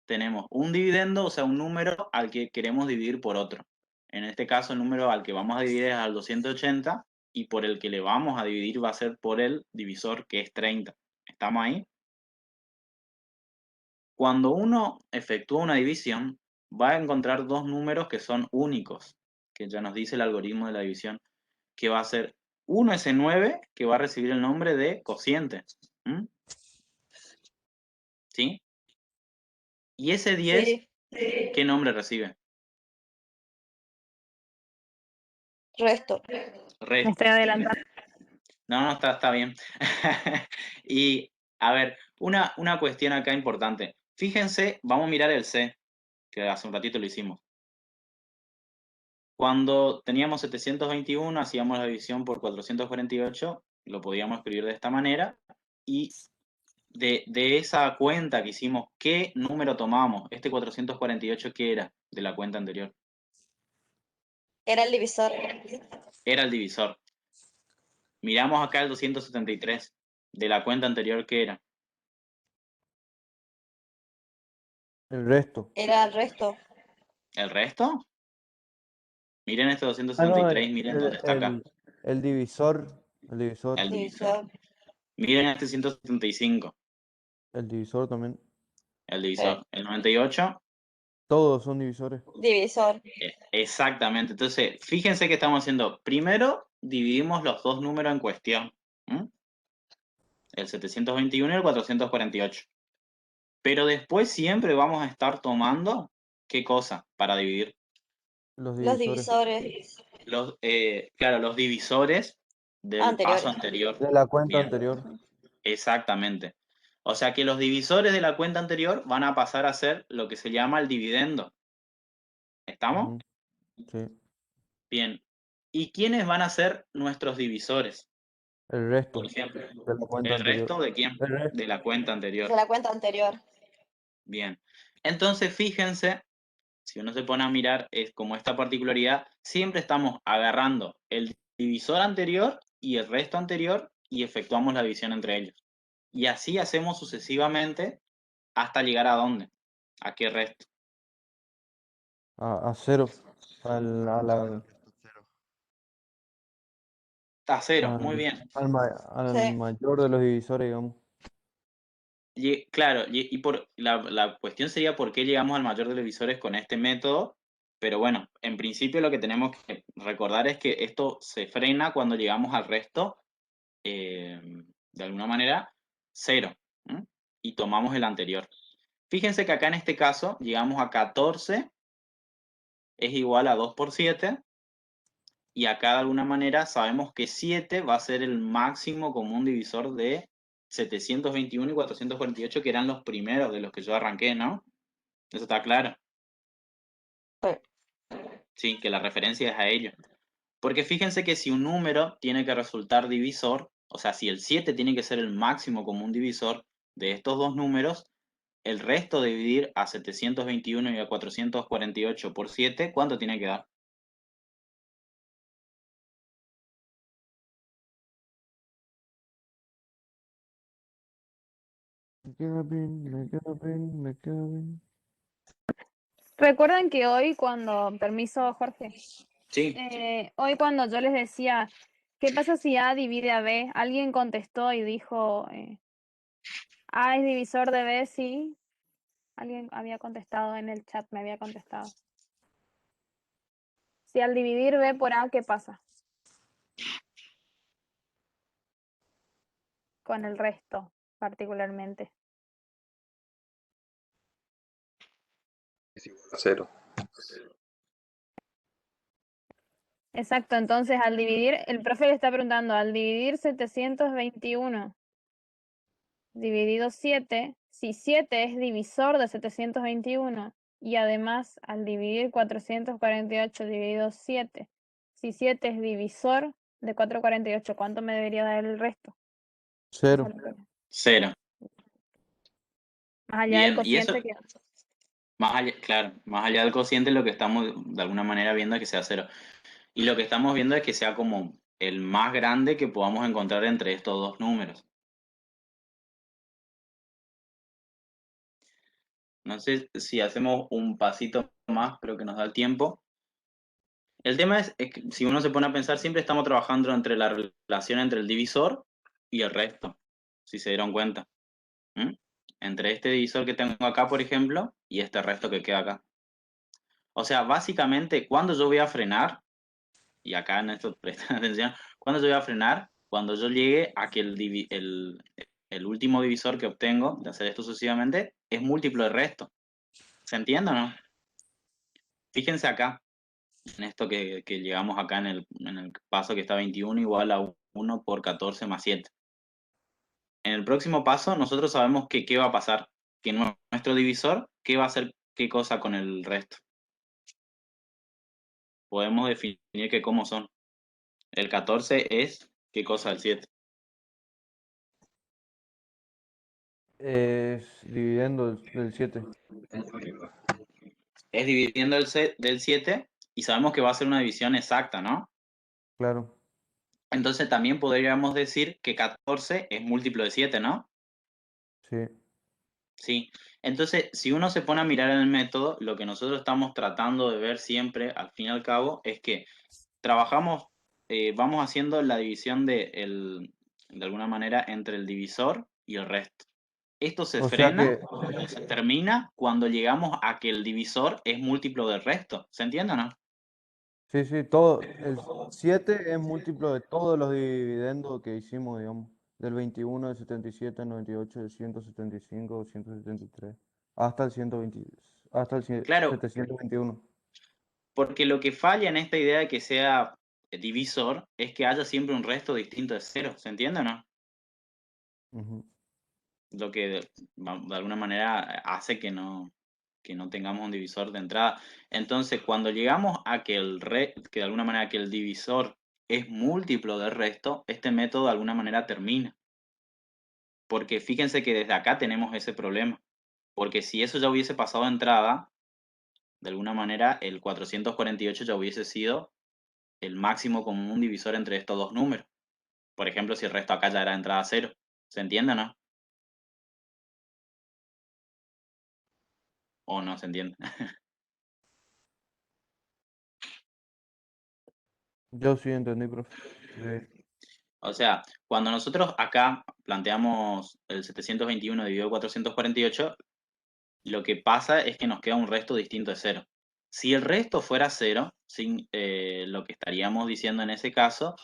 tenemos un dividendo, o sea, un número al que queremos dividir por otro. En este caso, el número al que vamos a dividir es al 280 y por el que le vamos a dividir va a ser por el divisor, que es 30. ¿Estamos ahí? Cuando uno efectúa una división, va a encontrar dos números que son únicos, que ya nos dice el algoritmo de la división, que va a ser uno ese 9, que va a recibir el nombre de cociente. ¿Mm? ¿Sí? Y ese 10, Sí. ¿qué nombre recibe? Resto. Me estoy adelantando. No, está bien. Y, a ver, una cuestión acá importante. Fíjense, vamos a mirar el C, que hace un ratito lo hicimos. Cuando teníamos 721, hacíamos la división por 448, lo podíamos escribir de esta manera, y de esa cuenta que hicimos, ¿qué número tomamos? Este 448, ¿qué era de la cuenta anterior? Era el divisor. Era el divisor. Miramos acá el 273, de la cuenta anterior, ¿qué era? El resto. Era el resto. ¿El resto? Miren este Ah, no, 273, miren dónde está acá. el divisor. El divisor. El divisor. Miren este 175, El divisor también. el divisor. El 98, Todos son divisores. Divisor. exactamente. Entonces, fíjense que estamos haciendo. Primero, dividimos los dos números en cuestión. ¿Mm? El 721 y el 448. Pero después siempre vamos a estar tomando, ¿qué cosa para dividir? Los Los divisores. divisores. Claro, los divisores del paso anterior. De la cuenta Bien. anterior. Exactamente. O sea que los divisores de la cuenta anterior van a pasar a ser lo que se llama el dividendo. ¿Estamos? Ujú. Sí. Bien. ¿Y quiénes van a ser nuestros divisores? El resto Por ejemplo, de la cuenta ¿el anterior. resto de quién? El resto. De la cuenta anterior. De la cuenta anterior. Bien. Entonces, fíjense, si uno se pone a mirar, es como esta particularidad, siempre estamos agarrando el divisor anterior y el resto anterior y efectuamos la división entre ellos. Y así hacemos sucesivamente hasta llegar a dónde, a qué resto. A cero. A A cero, muy bien. al Sí. mayor de los divisores, digamos. Claro, y por la cuestión sería por qué llegamos al mayor de los divisores con este método, pero bueno, en principio lo que tenemos que recordar es que esto se frena cuando llegamos al resto, de alguna manera, 0, ¿m? Y tomamos el anterior. Fíjense que acá en este caso llegamos a 14 es igual a 2 por 7, y acá de alguna manera sabemos que 7 va a ser el máximo común divisor de 721 y 448, que eran los primeros de los que yo arranqué, ¿no? Eso está claro. Sí. Sí, que la referencia es a ello. Porque fíjense que si un número tiene que resultar divisor, o sea, si el 7 tiene que ser el máximo común divisor de estos dos números, el resto de dividir a 721 y a 448 por 7, ¿cuánto tiene que dar? Me queda bien, me queda bien, me queda bien. Recuerdan que hoy cuando, permiso Jorge, Sí, hoy cuando yo les decía, ¿qué pasa si A divide a B? Alguien contestó y dijo, A es divisor de B, sí. Alguien había contestado en el chat, me había contestado. Si al dividir B por A, ¿qué pasa? Con el resto, particularmente. Es igual a 0. Exacto, entonces al dividir, el profe le está preguntando, al dividir 721 dividido 7, si 7 es divisor de 721 y además al dividir 448 dividido 7, si 7 es divisor de 448, ¿cuánto me debería dar el resto? 0. 0. Más allá del Bien, y eso, cociente que... más allá, claro, más allá del cociente, lo que estamos de alguna manera viendo es que sea 0. Y lo que estamos viendo es que sea como el más grande que podamos encontrar entre estos dos números. No sé si hacemos un pasito más, creo que nos da el tiempo. El tema es que si uno se pone a pensar, siempre estamos trabajando entre la relación entre el divisor y el resto, si se dieron cuenta. ¿Mm? Entre este divisor que tengo acá, por ejemplo, y este resto que queda acá. O sea, básicamente, cuando yo voy a frenar, y acá en esto presten atención, cuando yo voy a frenar, cuando yo llegue a que el último divisor que obtengo de hacer esto sucesivamente es múltiplo de resto. ¿Se entiende o no? Fíjense acá, en esto que llegamos acá en el paso que está 21 igual a 1 por 14 más 7. En el próximo paso nosotros sabemos que qué va a pasar, que nuestro divisor, qué va a hacer qué cosa con el resto. Podemos definir que cómo son. El 14 es qué cosa del 7. Es dividiendo del 7. Es dividiendo del 7 y sabemos que va a ser una división exacta, ¿no? Claro. Entonces también podríamos decir que 14 es múltiplo de 7, ¿no? Sí. Sí. Entonces, si uno se pone a mirar en el método, lo que nosotros estamos tratando de ver siempre, al fin y al cabo, es que trabajamos, vamos haciendo la división de alguna manera entre el divisor y el resto. Esto se O sea frena que, o se termina cuando llegamos a que el divisor es múltiplo del resto. ¿Se entiende o no? sí, todo, el 7 es múltiplo de todos los dividendos que hicimos, digamos, del 21, del 77, del 98, del 175, 173, hasta el 120, hasta el Claro, 721. porque lo que falla en esta idea de que sea divisor es que haya siempre un resto distinto de cero. ¿Se entiende o no? Ujú. Lo que de alguna manera hace que no tengamos un divisor de entrada. Entonces, cuando llegamos a que de alguna manera que el divisor es múltiplo del resto, este método de alguna manera termina. Porque fíjense que desde acá tenemos ese problema. Porque si eso ya hubiese pasado de entrada, de alguna manera el 448 ya hubiese sido el máximo común divisor entre estos dos números. Por ejemplo, si el resto acá ya era de entrada 0. ¿Se entiende o no? ¿O no se entiende? Yo sí entendí, profe. Sí. O sea, cuando nosotros acá planteamos el 721 dividido 448, lo que pasa es que nos queda un resto distinto de 0. Si el resto fuera 0, lo que estaríamos diciendo en ese caso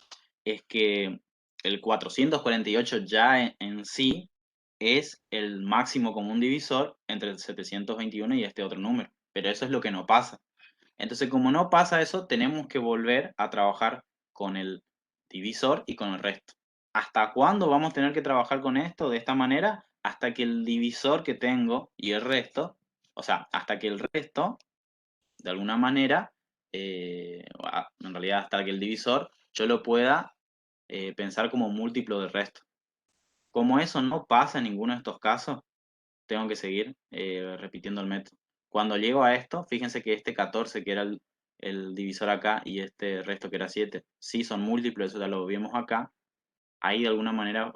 es que el 448 ya en sí es el máximo común divisor entre el 721 y este otro número. Pero eso es lo que no pasa. Entonces, como no pasa eso, tenemos que volver a trabajar con el divisor y con el resto. ¿Hasta cuándo vamos a tener que trabajar con esto de esta manera? Hasta que el divisor que tengo y el resto, o sea, hasta que el resto, de alguna manera, en realidad hasta que el divisor, yo lo pueda pensar como múltiplo del resto. Como eso no pasa en ninguno de estos casos, tengo que seguir repitiendo el método. Cuando llego a esto, fíjense que este 14 que era el divisor acá y este resto que era 7, sí son múltiplos, eso ya lo vimos acá. Ahí de alguna manera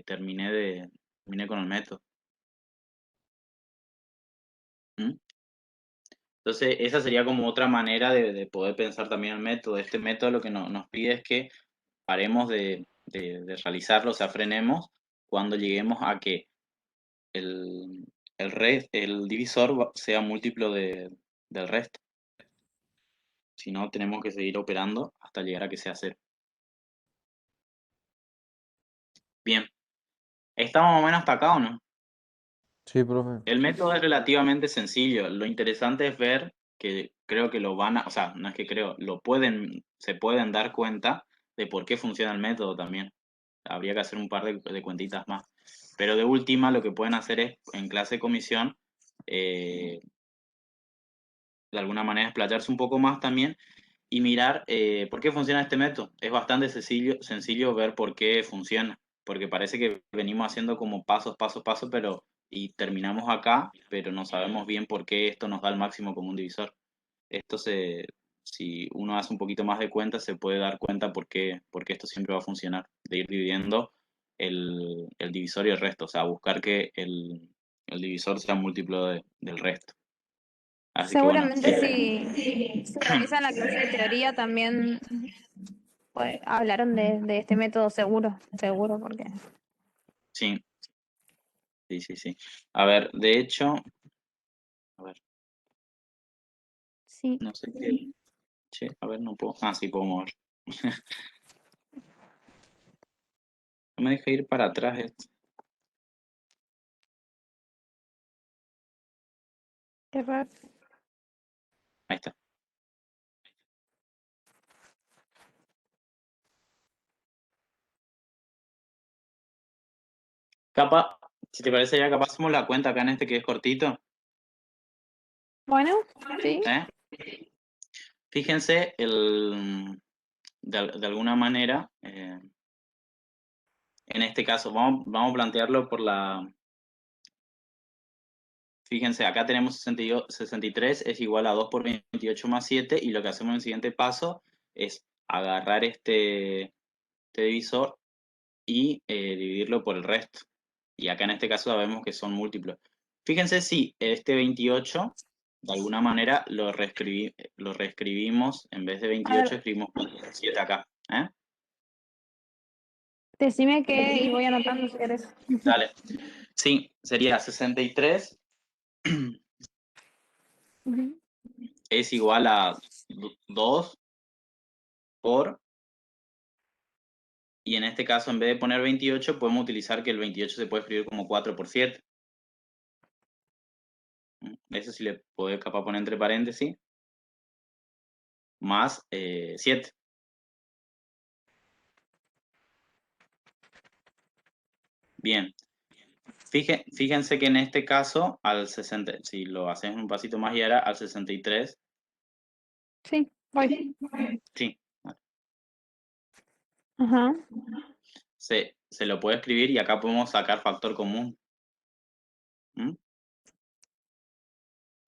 terminé con el método. ¿Mm? Entonces, esa sería como otra manera de poder pensar también el método. Este método lo que nos pide es que paremos de realizarlo, o sea, frenemos cuando lleguemos a que el divisor sea múltiplo del resto. Si no, tenemos que seguir operando hasta llegar a que sea 0. Bien, ¿estamos más o menos hasta acá o no? Sí, profe. El método es relativamente sencillo. Lo interesante es ver que creo que lo van a, o sea, no es que creo, se pueden dar cuenta de por qué funciona el método también. Habría que hacer un par de cuentitas más. Pero de última, lo que pueden hacer es, en clase de comisión, de alguna manera explayarse un poco más también y mirar por qué funciona este método. Es bastante sencillo ver por qué funciona, porque parece que venimos haciendo como pasos, pero y terminamos acá, pero no sabemos bien por qué esto nos da el máximo común divisor. Esto se si uno hace un poquito más de cuenta, se puede dar cuenta por qué esto siempre va a funcionar, de ir dividiendo el divisor y el resto, o sea, buscar que el divisor sea múltiplo del resto. Así que bueno, Seguramente si revisan la clase de teoría también pues, hablaron de este método seguro, porque sí. A ver, de hecho, a ver, sí. no sé qué. Che, a ver, no puedo. Ah, sí, puedo mover. No me deja ir para atrás esto. Qué raro. Ahí está. Capaz, si te parece ya, capaz hacemos la cuenta acá en este que es cortito. Bueno, sí. Fíjense, de alguna manera, en este caso, vamos a plantearlo por la... Fíjense, acá tenemos 63 es igual a 2 por 28 más 7, y lo que hacemos en el siguiente paso es agarrar este divisor y dividirlo por el resto. Y acá en este caso sabemos que son múltiplos. Fíjense si este 28, de alguna manera, lo reescribimos, en vez de 28 escribimos 7 acá. ¿Eh? Decime que y voy anotando si querés. Dale. Sí, sería 63 es igual a 2 por... Y en este caso, en vez de poner 28, podemos utilizar que el 28 se puede escribir como 4 por 7. Eso sí le podés capaz poner entre paréntesis. Más 7. Bien. Fíjense que en este caso, al 60, si lo hacemos un pasito más y ahora al 63. Sí, voy. Sí. Ajá. Se lo puede escribir y acá podemos sacar factor común.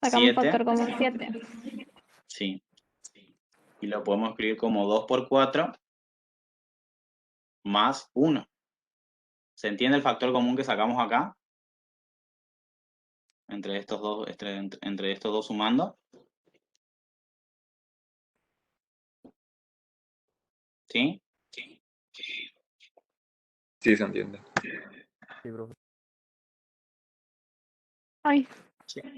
Sacamos 7. factor común 7. Sí. Y lo podemos escribir como 2 por 4 más 1. ¿Se entiende el factor común que sacamos acá? Entre estos dos, entre estos dos sumando. ¿Sí? Sí, se entiende. Sí, profe. Ay,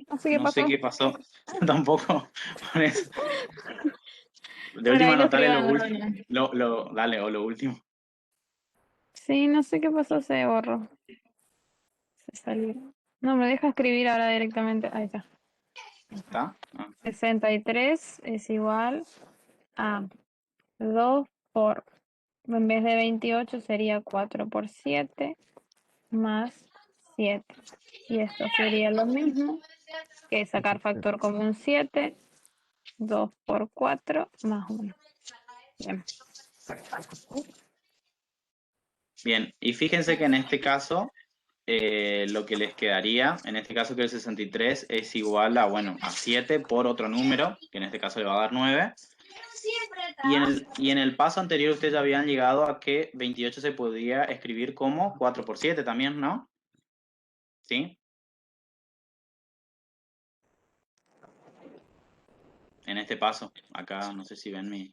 no sé qué No pasó. sé qué pasó. Tampoco. Por eso. De Bueno, última, ahí lo anotale escribo lo en último. la Dale, o lo último. Sí, no sé qué pasó, se borró. Se salió. No, me deja escribir ahora directamente. Ahí está. ¿Está? Ah. 63 es igual a 2 por, en vez de 28 sería 4 por 7 más 7. Y esto sería lo mismo que sacar factor común 7, 2 por 4 más 1. Bien. Bien, y fíjense que en este caso, lo que les quedaría, en este caso que el 63 es igual a, bueno, a 7 por otro número, que en este caso le va a dar 9. Y en el paso anterior ustedes ya habían llegado a que 28 se podía escribir como 4 por 7 también, ¿no? ¿Sí? En este paso, acá no sé si ven mi...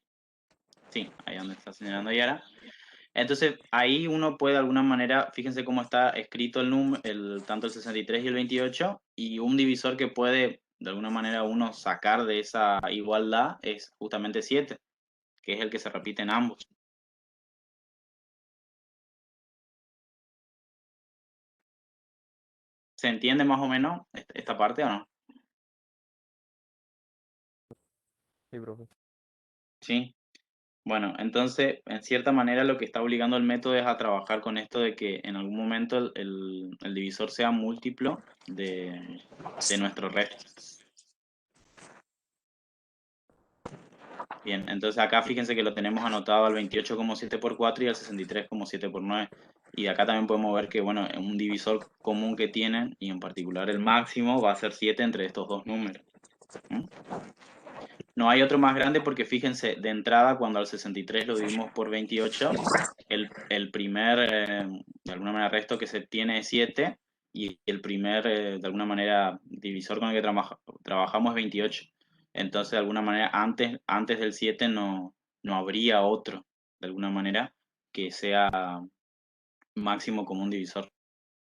Sí, ahí donde está señalando Yara. Entonces, ahí uno puede de alguna manera, fíjense cómo está escrito tanto el 63 y el 28, y un divisor que puede de alguna manera uno sacar de esa igualdad es justamente 7, que es el que se repite en ambos. ¿Se entiende más o menos esta parte o no? Sí, profe. Sí. Bueno, entonces, en cierta manera lo que está obligando el método es a trabajar con esto de que en algún momento el divisor sea múltiplo de nuestro resto. Bien, entonces acá fíjense que lo tenemos anotado al 28 como 7 por 4 y al 63 como 7 por 9. Y acá también podemos ver que, bueno, un divisor común que tienen, y en particular el máximo, va a ser 7 entre estos dos números. No hay otro más grande porque fíjense, de entrada, cuando al 63 lo dividimos por 28, el primer, de alguna manera, resto que se tiene es 7 y el primer, de alguna manera, divisor con el que trabajamos es 28. Entonces, de alguna manera, antes del 7 no habría otro, de alguna manera, que sea máximo común divisor.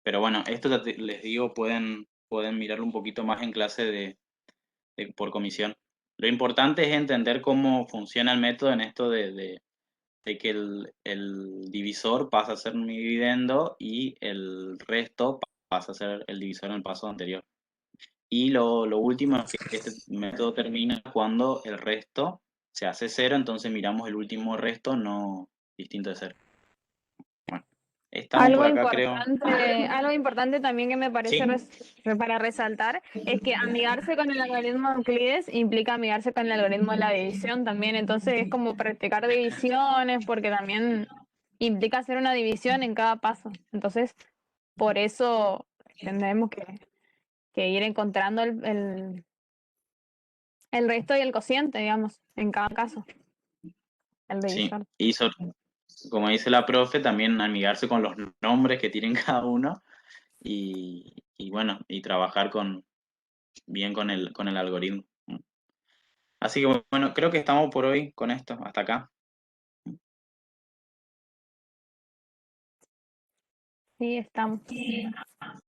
Pero bueno, esto les digo, pueden mirarlo un poquito más en clase por comisión. Lo importante es entender cómo funciona el método en esto de que el divisor pasa a ser un dividendo y el resto pasa a ser el divisor en el paso anterior. Y lo último es que este método termina cuando el resto se hace 0, entonces miramos el último resto no distinto de 0. Bueno, estamos por acá, creo. Algo importante también que me parece Sí. para resaltar es que amigarse con el algoritmo de Euclides implica amigarse con el algoritmo de la división también. Entonces es como practicar divisiones porque también implica hacer una división en cada paso. Entonces, por eso tendremos que ir encontrando el resto y el cociente, digamos, en cada caso. El Sí, divisor. y como dice la profe, también amigarse con los nombres que tienen cada uno y bueno, y trabajar bien con el algoritmo. Así que bueno, creo que estamos por hoy con esto, hasta acá. Sí, estamos.